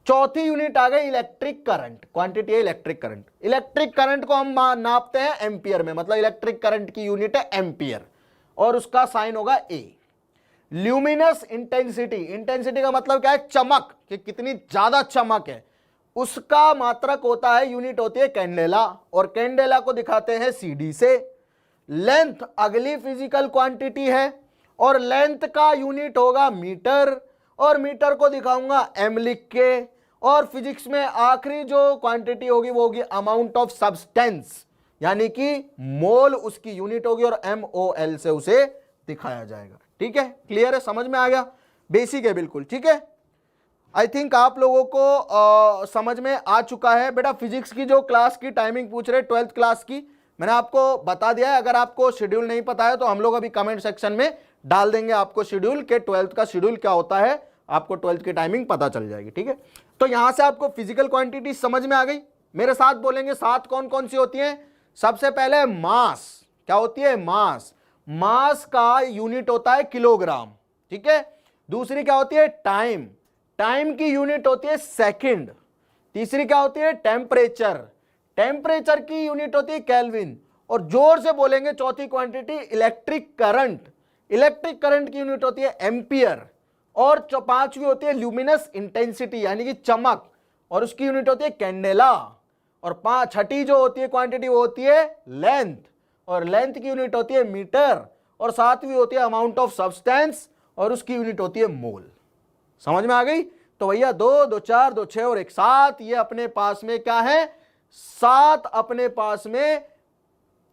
[SPEAKER 1] चौथी यूनिट आ गई इलेक्ट्रिक करंट, क्वांटिटी है इलेक्ट्रिक करंट। इलेक्ट्रिक करंट को हम नापते हैं एम्पियर में, मतलब इलेक्ट्रिक करंट की यूनिट है एम्पियर और उसका साइन होगा ए। ल्यूमिनस इंटेंसिटी, इंटेंसिटी का मतलब क्या है, चमक, कि कितनी ज्यादा चमक है, उसका मात्रक होता है, यूनिट होती है कैंडेला, और कैंडेला को दिखाते हैं सीडी से। लेंथ अगली फिजिकल क्वांटिटी है और लेंथ का यूनिट होगा मीटर, और मीटर को दिखाऊंगा एम लिख के। और फिजिक्स में आखिरी जो क्वांटिटी होगी वो होगी अमाउंट ऑफ सब्सटेंस, यानी कि मोल उसकी यूनिट होगी और MOL से उसे दिखाया जाएगा, ठीक है। क्लियर है, समझ में आ गया, बेसिक है बिल्कुल, ठीक है। आई थिंक आप लोगों को समझ में आ चुका है। बेटा फिजिक्स की जो क्लास की टाइमिंग पूछ रहे 12th क्लास की, मैंने आपको बता दिया है। अगर आपको शेड्यूल नहीं पता है तो हम लोग अभी कमेंट सेक्शन में डाल देंगे आपको शेड्यूल, के 12th का शेड्यूल क्या होता है, आपको 12th की टाइमिंग पता चल जाएगी, ठीक है। तो यहां से आपको फिजिकल क्वांटिटी समझ में आ गई। मेरे साथ बोलेंगे, सात कौन कौन सी होती हैं। सबसे पहले मास, क्या होती है, मास, मास का यूनिट होता है किलोग्राम, ठीक है। दूसरी क्या होती है, टाइम, टाइम की यूनिट होती है सेकंड। तीसरी क्या होती है, टेम्परेचर, टेम्परेचर की यूनिट होती है केल्विन। और जोर से बोलेंगे चौथी quantity electric current, electric current की यूनिट होती है एम्पियर। और पांचवी होती है ल्यूमिनस इंटेंसिटी, यानी कि चमक, और उसकी यूनिट होती है कैंडेला। और छठी जो होती है क्वांटिटी वो होती है लेंथ, और लेंथ की यूनिट होती है मीटर। और सातवीं होती है अमाउंट ऑफ सब्सटेंस, और उसकी यूनिट होती है मोल। समझ में आ गई। तो भैया 2, 2, 4, 2, 6 और 1 7, ये अपने पास में क्या है, 7 अपने पास में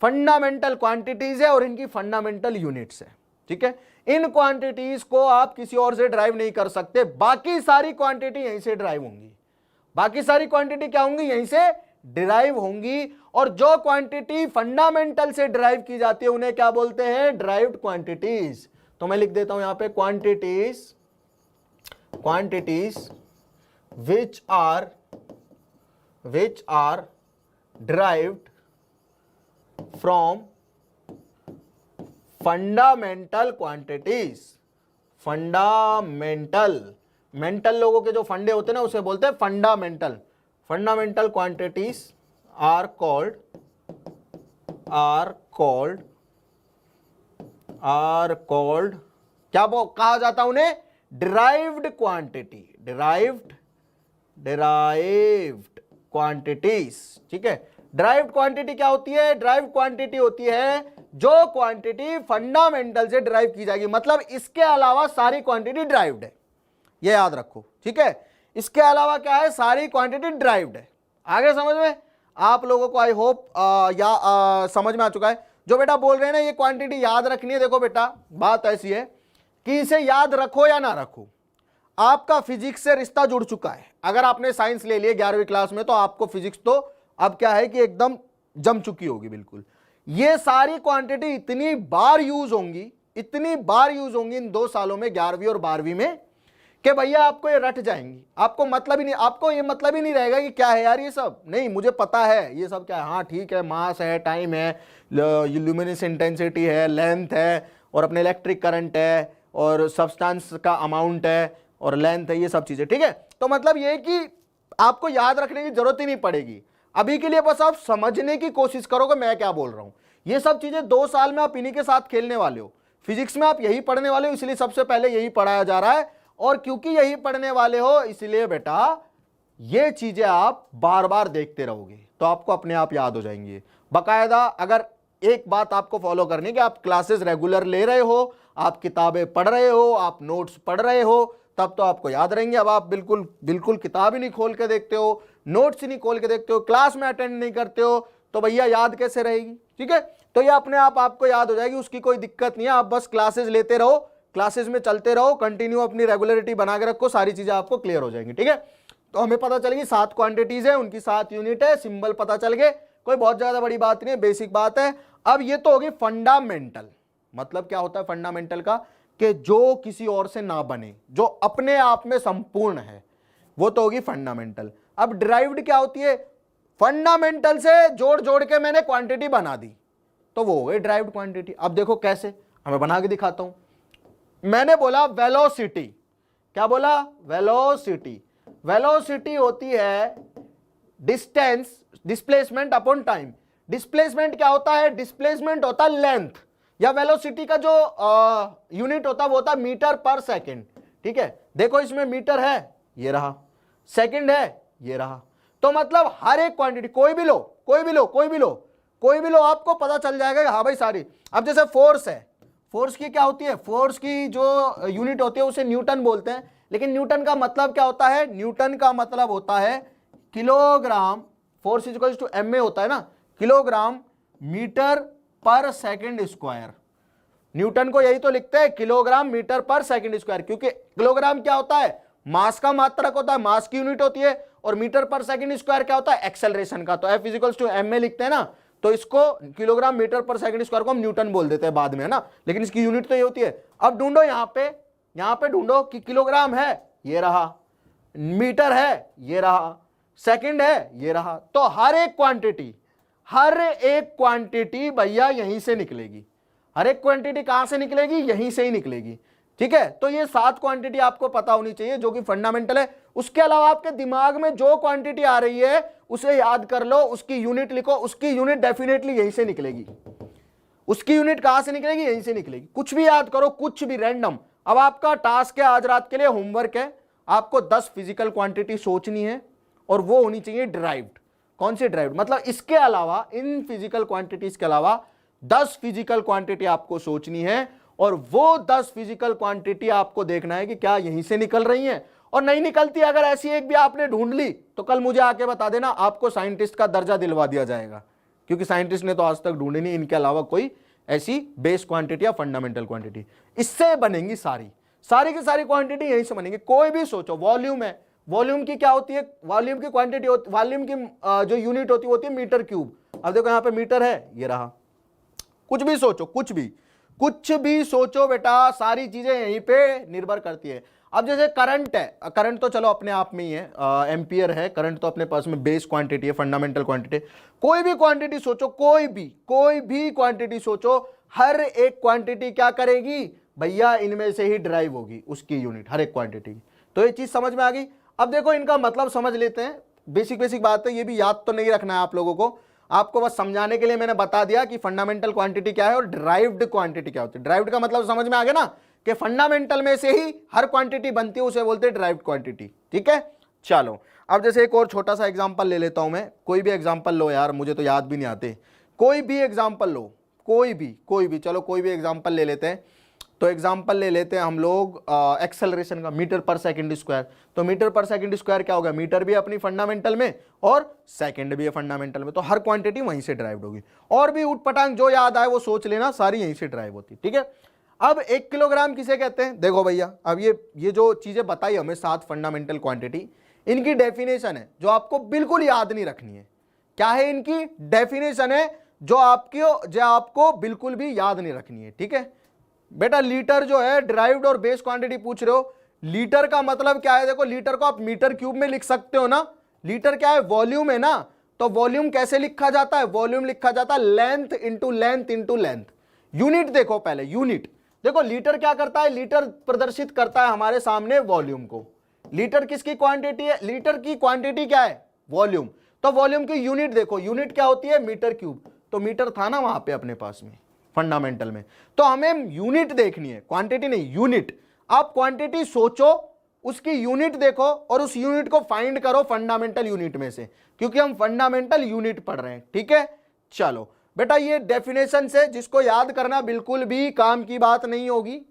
[SPEAKER 1] फंडामेंटल क्वांटिटीज है और इनकी फंडामेंटल यूनिट्स है, ठीक है। इन क्वांटिटीज को आप किसी और से ड्राइव नहीं कर सकते, बाकी सारी क्वांटिटी यहीं से ड्राइव होंगी, बाकी सारी क्वांटिटी क्या होंगी, यहीं से डिराइव होंगी। और जो क्वांटिटी फंडामेंटल से ड्राइव की जाती है उन्हें क्या बोलते हैं, ड्राइव्ड क्वांटिटीज। तो मैं लिख देता हूं यहां पे quantities, quantities which are derived from fundamental quantities, fundamental, mental लोगों के जो फंडे होते हैं ना उसे बोलते हैं fundamental. Fundamental quantities are called क्या कहा जाता है उन्हें, डिराइव्ड क्वांटिटी, डिराइव्ड क्वांटिटीज, ठीक है। डिराइव्ड क्वांटिटी क्या होती है, डिराइव्ड क्वांटिटी होती है जो क्वांटिटी फंडामेंटल से डिराइव की जाएगी, मतलब इसके अलावा सारी क्वांटिटी डिराइव्ड है, ये याद रखो, ठीक है। इसके अलावा क्या है, सारी क्वांटिटी डिराइव्ड है। आगे समझ में आप लोगों को आई होप समझ में आ चुका है। जो बेटा बोल रहे हैं ना ये क्वांटिटी याद रखनी है, देखो बेटा बात ऐसी है कि इसे याद रखो या ना रखो, आपका फिजिक्स से रिश्ता जुड़ चुका है। अगर आपने साइंस ले लिया 11वीं क्लास में तो आपको फिजिक्स तो अब क्या है कि एकदम जम चुकी होगी बिल्कुल। ये सारी क्वांटिटी इतनी बार यूज होंगी, इतनी बार यूज होंगी इन 2 सालों में 11वीं और 12वीं में कि भैया आपको ये रट जाएंगी। आपको मतलब ही नहीं, आपको ये मतलब ही नहीं रहेगा कि क्या है यार ये सब, नहीं मुझे पता है ये सब क्या है। हाँ ठीक है, मास है, टाइम है, ल्यूमिनस इंटेंसिटी है, लेंथ है, और अपने इलेक्ट्रिक करंट है, और सब्सटेंस का अमाउंट है, और लेंथ है, ये सब चीजें ठीक है। तो मतलब ये कि आपको याद रखने की जरूरत ही नहीं पड़ेगी। अभी के लिए बस आप समझने की कोशिश करोगे मैं क्या बोल रहा हूं। ये सब चीजें 2 साल में आप इन्हीं के साथ खेलने वाले हो। फिजिक्स में आप यही पढ़ने वाले हो, इसलिए सबसे पहले यही पढ़ाया जा रहा है। और क्योंकि यही पढ़ने वाले हो इसलिए बेटा ये चीजें आप बार बार देखते रहोगे तो आपको अपने आप याद हो जाएंगी। बकायदा अगर एक बात आपको फॉलो करनी है कि आप क्लासेस रेगुलर ले रहे हो, आप किताबें पढ़ रहे हो, आप नोट्स पढ़ रहे हो, तब तो आपको याद रहेंगे। अब आप बिल्कुल बिल्कुल किताब ही नहीं खोल के देखते हो, नोट्स ही नहीं खोल के देखते हो, क्लास में अटेंड नहीं करते हो, तो भैया याद कैसे रहेगी। ठीक है, तो ये अपने आप आपको याद हो जाएगी, उसकी कोई दिक्कत नहीं है। आप बस क्लासेस लेते रहो, क्लासेस में चलते रहो, कंटिन्यू अपनी रेगुलरिटी बना के रखो, सारी चीजें आपको क्लियर हो जाएंगी। ठीक है, तो हमें पता चलेगी 7 क्वांटिटीज है, उनकी 7 यूनिट है, सिंबल पता चल गए, कोई बहुत ज्यादा बड़ी बात नहीं है, बेसिक बात है। अब ये तो होगी फंडामेंटल। मतलब क्या होता है फंडामेंटल का, कि जो किसी और से ना बने, जो अपने आप में संपूर्ण है, वो तो होगी फंडामेंटल। अब डिराइव्ड क्या होती है, फंडामेंटल से जोड़ जोड़ के मैंने क्वांटिटी बना दी, तो वो हो गई डिराइव्ड क्वांटिटी। अब देखो कैसे, हमें बना के दिखाता हूं। मैंने बोला वेलोसिटी, क्या बोला, वेलोसिटी। वेलोसिटी होती है distance, displacement upon time. Displacement क्या होता है, डिस्प्लेसमेंट होता है लेंथ, या वेलोसिटी का जो यूनिट होता है वो होता है मीटर पर सेकंड। ठीक है, देखो इसमें मीटर है, ये रहा, सेकंड है, ये रहा। तो मतलब हर एक क्वांटिटी, कोई भी लो, कोई भी लो, कोई भी लो, कोई भी लो, आपको पता चल जाएगा कि हाँ भाई सारी। अब जैसे फोर्स है, फोर्स की क्या होती है, फोर्स की जो यूनिट होती है उसे न्यूटन बोलते हैं, लेकिन न्यूटन का मतलब क्या होता है, न्यूटन का मतलब होता है kilogram, force equals to M A होता है ना, kilogram metre per second square. Newton को यही तो लिखते हैं, kilogram metre per second square, क्योंकि किलोग्राम क्या होता है, मास का मात्रक होता है, मास की यूनिट होती है, और मीटर पर सेकंड स्क्वायर क्या होता है, एक्सेलरेशन का। तो F equals to M A लिखते हैं ना, तो इसको kilogram metre per second square को हम न्यूटन बोल देते हैं बाद में, है ना, लेकिन इसकी यूनिट तो ये होती है। अब ढूंढो यहां पे ढूंढो कि किलोग्राम है, ये रहा, मीटर है, ये रहा, सेकंड है, ये रहा। तो हर एक क्वांटिटी भैया यहीं से निकलेगी। हर एक क्वांटिटी कहां से निकलेगी, यहीं से ही निकलेगी। ठीक है, तो ये 7 क्वांटिटी आपको पता होनी चाहिए जो कि फंडामेंटल है। उसके अलावा आपके दिमाग में जो क्वांटिटी आ रही है उसे याद कर लो, उसकी यूनिट लिखो, उसकी यूनिट डेफिनेटली यहीं से निकलेगी। उसकी यूनिट कहां से निकलेगी, यहीं से निकलेगी। कुछ भी याद करो, कुछ भी रैंडम। अब आपका टास्क है, आज रात के लिए होमवर्क है, आपको 10 फिजिकल क्वांटिटी सोचनी है और वो होनी चाहिए डिराइव्ड। कौन सी डिराइव्ड, मतलब इसके अलावा, इन फिजिकल क्वांटिटीज के अलावा 10 फिजिकल क्वांटिटी आपको सोचनी है, और वो 10 फिजिकल क्वांटिटी आपको देखना है कि क्या यहीं से निकल रही हैं। और नहीं निकलती, अगर ऐसी एक भी आपने ढूंढ ली तो कल मुझे आके बता देना, आपको साइंटिस्ट का दर्जा दिलवा दिया जाएगा, क्योंकि साइंटिस्ट ने तो आज तक ढूंढी नहीं इनके अलावा कोई ऐसी बेस क्वांटिटी या फंडामेंटल क्वांटिटी। इससे बनेंगी सारी की सारी क्वांटिटी यहीं से बनेंगी। कोई भी सोचो, वॉल्यूम है, वॉल्यूम की क्या होती है, वॉल्यूम की क्वांटिटी, वॉल्यूम की जो यूनिट होती है मीटर क्यूब। अब देखो यहाँ पे मीटर है, ये रहा। कुछ भी सोचो, कुछ भी सोचो बेटा, सारी चीजें यहीं पे निर्भर करती है। अब जैसे करंट है, करंट तो चलो अपने आप में ही है, एम्पियर है, करंट तो अपने पास में बेस क्वांटिटी है, फंडामेंटल क्वांटिटी। कोई भी क्वांटिटी सोचो, कोई भी क्वांटिटी सोचो, हर एक क्वांटिटी क्या करेगी भैया, इनमें से ही ड्राइव होगी उसकी यूनिट, हर एक क्वांटिटी की। तो ये चीज समझ में आ गई। अब देखो इनका मतलब समझ लेते हैं, बेसिक बात है, ये भी याद तो नहीं रखना है आप लोगों को, आपको बस समझाने के लिए मैंने बता दिया कि फंडामेंटल क्वांटिटी क्या है और डिराइव्ड क्वांटिटी क्या होती है। डिराइव्ड का मतलब समझ में आ गया ना, कि फंडामेंटल में से ही हर क्वांटिटी बनती है, उसे बोलते हैं डिराइव्ड क्वांटिटी। ठीक है, चलो अब जैसे एक और छोटा सा एग्जांपल ले लेता हूं मैं। कोई भी एग्जांपल लो यार, मुझे तो याद भी नहीं आते। कोई भी एग्जांपल लो, कोई भी, चलो कोई भी एग्जांपल ले लेते हैं। तो एग्जांपल ले लेते हैं हम लोग एक्सेलरेशन का, मीटर पर सेकंड स्क्वायर। तो मीटर पर सेकंड स्क्वायर क्या होगा, मीटर भी अपनी फंडामेंटल में और सेकंड भी है फंडामेंटल में, तो हर क्वांटिटी वहीं से ड्राइव होगी। और भी उठपटांग जो याद आए वो सोच लेना, सारी यहीं से ड्राइव होती, ठीक है। अब 1 किलोग्राम किसे कहते हैं, देखो भैया, अब ये जो चीजें बताई हमें 7 फंडामेंटल क्वांटिटी, इनकी डेफिनेशन है जो आपको बिल्कुल याद नहीं रखनी है। क्या है इनकी डेफिनेशन है जो आपको बिल्कुल भी याद नहीं रखनी है, ठीक है बेटा। लीटर जो है ड्राइव्ड और बेस क्वांटिटी पूछ रहे हो, लीटर का मतलब क्या है, देखो लीटर को आप मीटर क्यूब में लिख सकते हो ना। लीटर क्या है, वॉल्यूम है ना। तो वॉल्यूम कैसे लिखा जाता है, वॉल्यूम लिखा जाता है length into length into length. Unit देखो पहले, यूनिट देखो, लीटर क्या करता है, लीटर प्रदर्शित करता है हमारे सामने वॉल्यूम को। लीटर किसकी क्वांटिटी है, लीटर की क्वांटिटी क्या है, वॉल्यूम। तो वॉल्यूम की यूनिट देखो, यूनिट क्या होती है, मीटर क्यूब। तो मीटर था ना वहां पे अपने पास में फंडामेंटल में, तो हमें यूनिट देखनी है, क्वांटिटी नहीं, यूनिट। आप क्वांटिटी सोचो, उसकी यूनिट देखो और उस यूनिट को फाइंड करो फंडामेंटल यूनिट में से, क्योंकि हम फंडामेंटल यूनिट पढ़ रहे हैं, ठीक है। चलो बेटा, ये डेफिनेशन से जिसको याद करना बिल्कुल भी काम की बात नहीं होगी,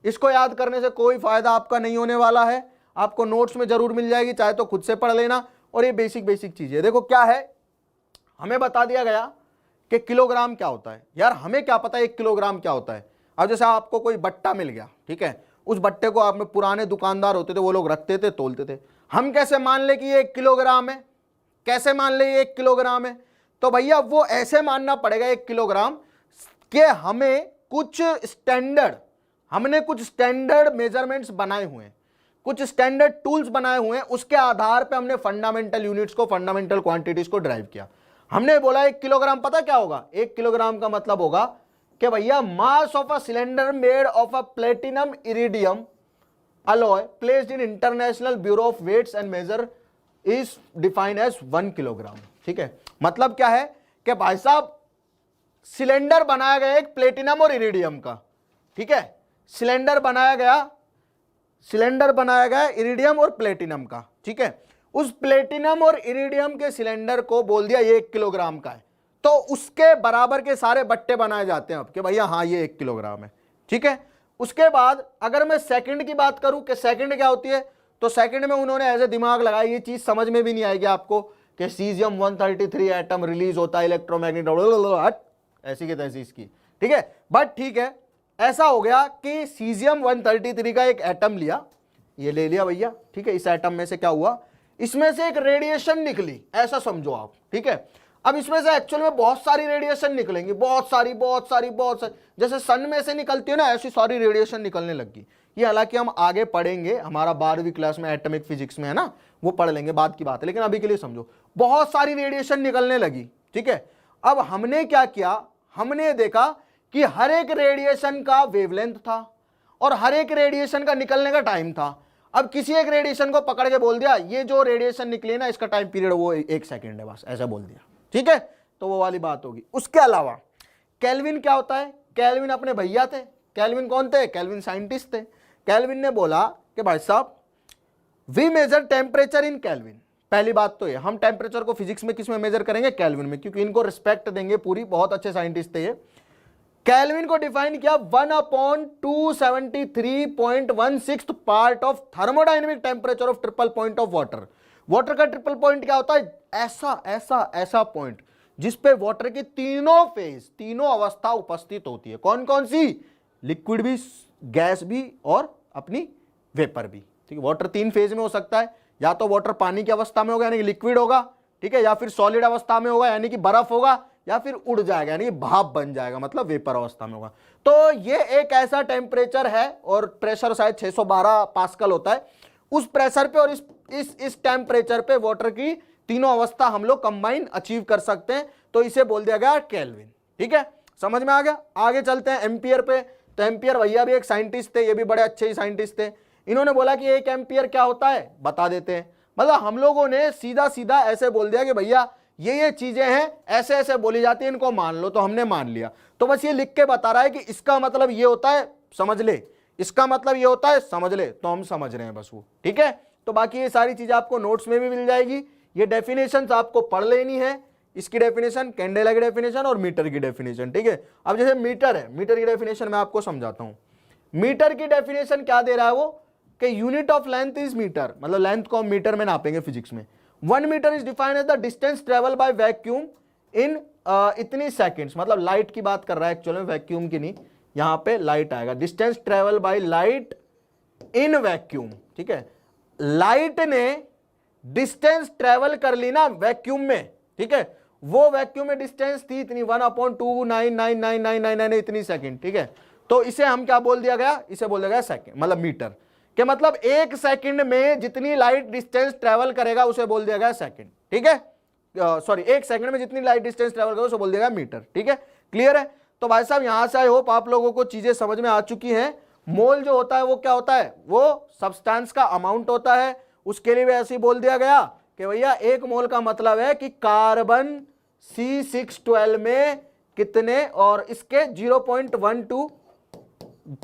[SPEAKER 1] इसको याद करने से कोई फायदा आपका नहीं होने वाला है। आपको नोट्स में जरूर मिल जाएगी, चाहे तो खुद से पढ़ लेना। और ये बेसिक चीजें देखो क्या है, हमें बता दिया गया कि किलोग्राम क्या होता है। यार हमें क्या पता है 1 किलोग्राम क्या होता है। अब जैसे आपको कोई बट्टा मिल गया, ठीक है, उस बट्टे को आप में पुराने दुकानदार होते थे, वो लोग रखते थे, तोलते थे। हम कैसे मान ले कि ये 1 किलोग्राम है, कैसे मान ले ये 1 किलोग्राम है। तो भैया वो ऐसे मानना पड़ेगा 1 किलोग्राम कि हमने कुछ स्टैंडर्ड मेजरमेंट्स बनाए हुए हैं, कुछ स्टैंडर्ड टूल्स बनाए हुए हैं, उसके आधार पे हमने फंडामेंटल यूनिट्स को, फंडामेंटल क्वांटिटीज को ड्राइव किया। हमने बोला 1 किलोग्राम, पता क्या होगा, 1 किलोग्राम का मतलब होगा कि भैया mass of a cylinder made of a platinum iridium alloy placed in international bureau of weights and measure is defined as 1 kilogram. ठीक है, मतलब क्या है कि भाई साहब सिलेंडर बनाया गया एक प्लेटिनम और इरिडियम का, ठीक है, सिलेंडर बनाया गया इरिडियम और प्लेटिनम का, ठीक है। उस प्लेटिनम और इरिडियम के सिलेंडर को बोल दिया ये 1 किलोग्राम का है, तो उसके बराबर के सारे बट्टे बनाए जाते हैं अब कि भैया हाँ ये 1 किलोग्राम है, ठीक है। उसके बाद अगर मैं सेकंड की बात करूं कि सेकंड क्या होती है, तो सेकंड में उन्होंने ऐसे दिमाग लगाया, ये चीज समझ में भी नहीं आएगी आपको कि सीजियम 133 एटम रिलीज होता है इलेक्ट्रोमैग्नेट, ऐसी की तैसी इसकी, ठीक है। बट ठीक है, ऐसा हो गया कि सीजियम 133 का एक एटम लिया, ये ले लिया भैया, ठीक है। इस एटम में से क्या हुआ, इसमें से एक रेडिएशन निकली, ऐसा समझो आप, ठीक है। अब इसमें से एक्चुअल में बहुत सारी रेडिएशन निकलेंगी, बहुत सारी, जैसे सन में से निकलती है ना, ऐसी सारी रेडिएशन निकलने लगी। ये हालांकि हम आगे पढ़ेंगे, हमारा 12वीं क्लास में एटॉमिक फिजिक्स में है ना, वो पढ़ लेंगे, बाद की बात है, लेकिन अभी के लिए समझो बहुत सारी रेडिएशन निकलने लगी, ठीक है। अब हमने क्या किया, हमने देखा कि हर एक रेडिएशन का वेवलेंथ था और हर एक रेडिएशन का निकलने का टाइम था। अब किसी एक रेडिएशन को पकड़ के बोल दिया ये जो रेडिएशन निकली ना इसका टाइम पीरियड वो 1 सेकंड है, बस ऐसा बोल दिया, ठीक है। तो वो वाली बात होगी। उसके अलावा केल्विन क्या होता है, केल्विन अपने भैया थे। केल्विन कौन थे, केल्विन साइंटिस्ट थे। केल्विन ने बोला कि भाई साहब we measure temperature in kelvin. पहली बात तो ये, हम टेम्परेचर को फिजिक्स में किस में मेजर करेंगे, केल्विन में, क्योंकि इनको रिस्पेक्ट देंगे पूरी, बहुत अच्छे साइंटिस्ट थे ये। केल्विन को डिफाइन किया 1/273.16 part of thermodynamic temperature of triple point of water. Water का ट्रिपल पॉइंट क्या होता है, ऐसा पॉइंट जिसपे वाटर की तीनों फेज, तीनों अवस्था उपस्थित होती है। कौन कौन सी, लिक्विड भी, गैस भी और अपनी वेपर भी, ठीक है। वाटर 3 फेज में हो सकता है, या तो वाटर पानी की अवस्था में होगा यानी कि लिक्विड होगा, ठीक है, या फिर सॉलिड अवस्था में होगा यानी कि बर्फ होगा, या फिर उड़ जाएगा यानी कि भाप बन जाएगा, मतलब वेपर अवस्था में होगा। तो ये एक ऐसा टेम्परेचर है और प्रेशर शायद 612 पास्कल होता है। उस प्रेशर पे और इस टेम्परेचर पे वाटर की तीनों अवस्था हम लोग कंबाइन अचीव कर सकते हैं, तो इसे बोल दिया गया केल्विन, ठीक है। समझ में आ गया। आगे चलते हैं एम्पियर पे। तो एम्पियर भैया भी एक साइंटिस्ट थे, ये भी बड़े अच्छे ही साइंटिस्ट थे। इन्होंने बोला कि 1 एम्पियर क्या होता है, बता देते हैं। मतलब हम लोगों ने सीधा ऐसे बोल दिया कि भैया ये चीजें हैं, ऐसे बोली जाती है, इनको मान लो, तो हमने मान लिया। तो बस ये लिख के बता रहा है कि इसका मतलब ये होता है, समझ ले, इसका मतलब ये होता है, समझ ले, तो हम समझ रहे हैं बस वो, ठीक है। तो बाकी ये सारी चीजें आपको नोट्स में भी मिल जाएगी। ये डेफिनेशंस आपको पढ़ लेनी है, इसकी डेफिनेशन, कैंडेला की डेफिनेशन और मीटर की डेफिनेशन, ठीक है। अब जैसे मीटर है, मीटर की डेफिनेशन मैं आपको समझाता हूं। मीटर की डेफिनेशन क्या दे रहा है वो, कि unit of length is metre, मतलब लेंथ को हम मीटर में नापेंगे फिजिक्स में। 1 metre is defined as the distance travel by vacuum in इतनी सेकंड्स, मतलब लाइट की बात कर रहा है एक्चुअल में, वैक्यूम की नहीं, यहां पे लाइट आएगा। Distance travel by light in vacuum, ठीक है, लाइट ने डिस्टेंस ट्रेवल कर ली ना वैक्यूम में, ठीक है, वो वैक्यूम में डिस्टेंस थी इतनी 1/2999999 इतनी सेकंड, ठीक है। तो इसे हम क्या बोल दिया गया, इसे बोल दिया गया सेकंड, मतलब मीटर के, मतलब एक सेकंड में जितनी लाइट डिस्टेंस ट्रेवल करेगा उसे बोल दिया गया सेकंड, ठीक है, सॉरी, एक सेकंड में जितनी लाइट डिस्टेंस ट्रेवल करेगा उसे बोल दिया गया मीटर, ठीक है, क्लियर है। तो भाई साहब यहां से आई होप आप लोगों को चीजें समझ में आ चुकी हैं। मोल जो होता है वो क्या होता है, वो सब्सटेंस का अमाउंट होता है, उसके लिए भी ऐसे ही बोल दिया गया कि भैया 1 मोल का मतलब है कि कार्बन C612 में कितने, और इसके 0.12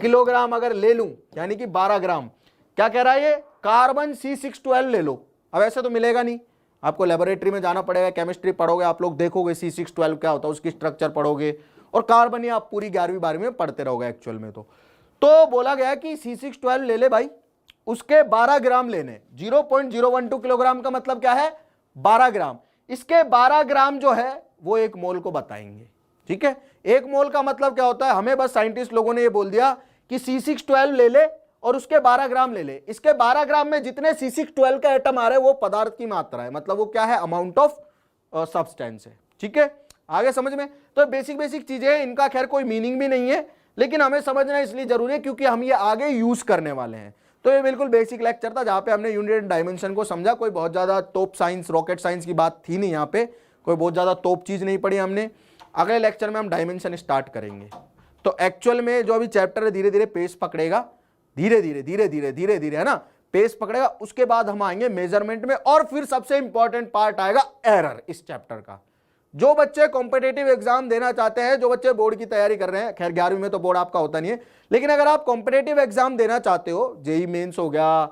[SPEAKER 1] किलोग्राम अगर ले लूं यानी कि 12 ग्राम, क्या कह रहा है ये, कार्बन C612 ले लो। अब ऐसे तो मिलेगा नहीं, आपको लेबोरेटरी में जाना पड़ेगा, केमिस्ट्री पढ़ोगे आप लोग, देखोगे C612 क्या होता है, उसकी स्ट्रक्चर पढ़ोगे, और कार्बन ही आप पूरी 11वीं 12वीं में पढ़ते रहोगे एक्चुअल में। तो बोला गया कि C612 ले ले भाई, उसके 12 ग्राम लेने, 0.012 किलोग्राम का मतलब क्या है, 12 ग्राम, इसके 12 ग्राम जो है वो 1 मोल को बताएंगे, ठीक है। 1 मोल का मतलब क्या होता है, हमें बस साइंटिस्ट लोगों ने ये बोल दिया कि C612 ले ले और उसके 12 ग्राम ले ले, इसके 12 ग्राम में जितने C612 का एटम आ रहे हैं वो पदार्थ की मात्रा है, मतलब वो क्या है, अमाउंट ऑफ सब्सटेंस है, ठीक है, आगे समझ में। तो बेसिक चीजें हैं, इनका खैर कोई मीनिंग भी नहीं है, लेकिन हमें समझना इसलिए जरूरी है क्योंकि हम ये आगे यूज करने वाले हैं। तो ये बिल्कुल बेसिक लेक्चर था जहां पे हमने यूनिट एंड डायमेंशन को समझा, कोई बहुत ज्यादा तोप साइंस रॉकेट साइंस की बात थी नहीं, यहाँ पे कोई बहुत ज्यादा तोप चीज नहीं पढ़ी हमने। अगले लेक्चर में हम डायमेंशन स्टार्ट करेंगे। तो एक्चुअल में जो अभी चैप्टर है धीरे धीरे पेस पकड़ेगा, धीरे धीरे है ना, पेस पकड़ेगा। उसके बाद हम आएंगे मेजरमेंट में, और फिर सबसे इंपॉर्टेंट पार्ट आएगा एरर इस चैप्टर का। जो बच्चे कॉम्पिटेटिव एग्जाम देना चाहते हैं, जो बच्चे बोर्ड की तैयारी कर रहे हैं, खैर 11वीं में तो बोर्ड आपका होता नहीं है, लेकिन अगर आप कॉम्पिटेटिव एग्जाम देना चाहते हो, जेई मेंस हो गया,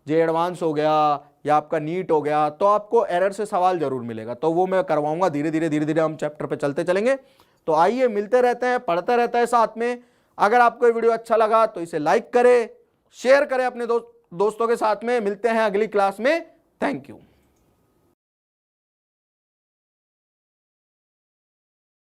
[SPEAKER 1] जे एडवांस हो गया, या आपका नीट हो गया, तो आपको एरर से सवाल जरूर मिलेगा। तो वो मैं करवाऊंगा धीरे धीरे हम चैप्टर पे चलते चलेंगे। तो आइए मिलते रहते हैं, पढ़ते रहते हैं साथ में। अगर आपको ये वीडियो अच्छा लगा तो इसे लाइक करें, शेयर करें अपने दोस्तों के साथ में। मिलते हैं अगली क्लास में। Thank you.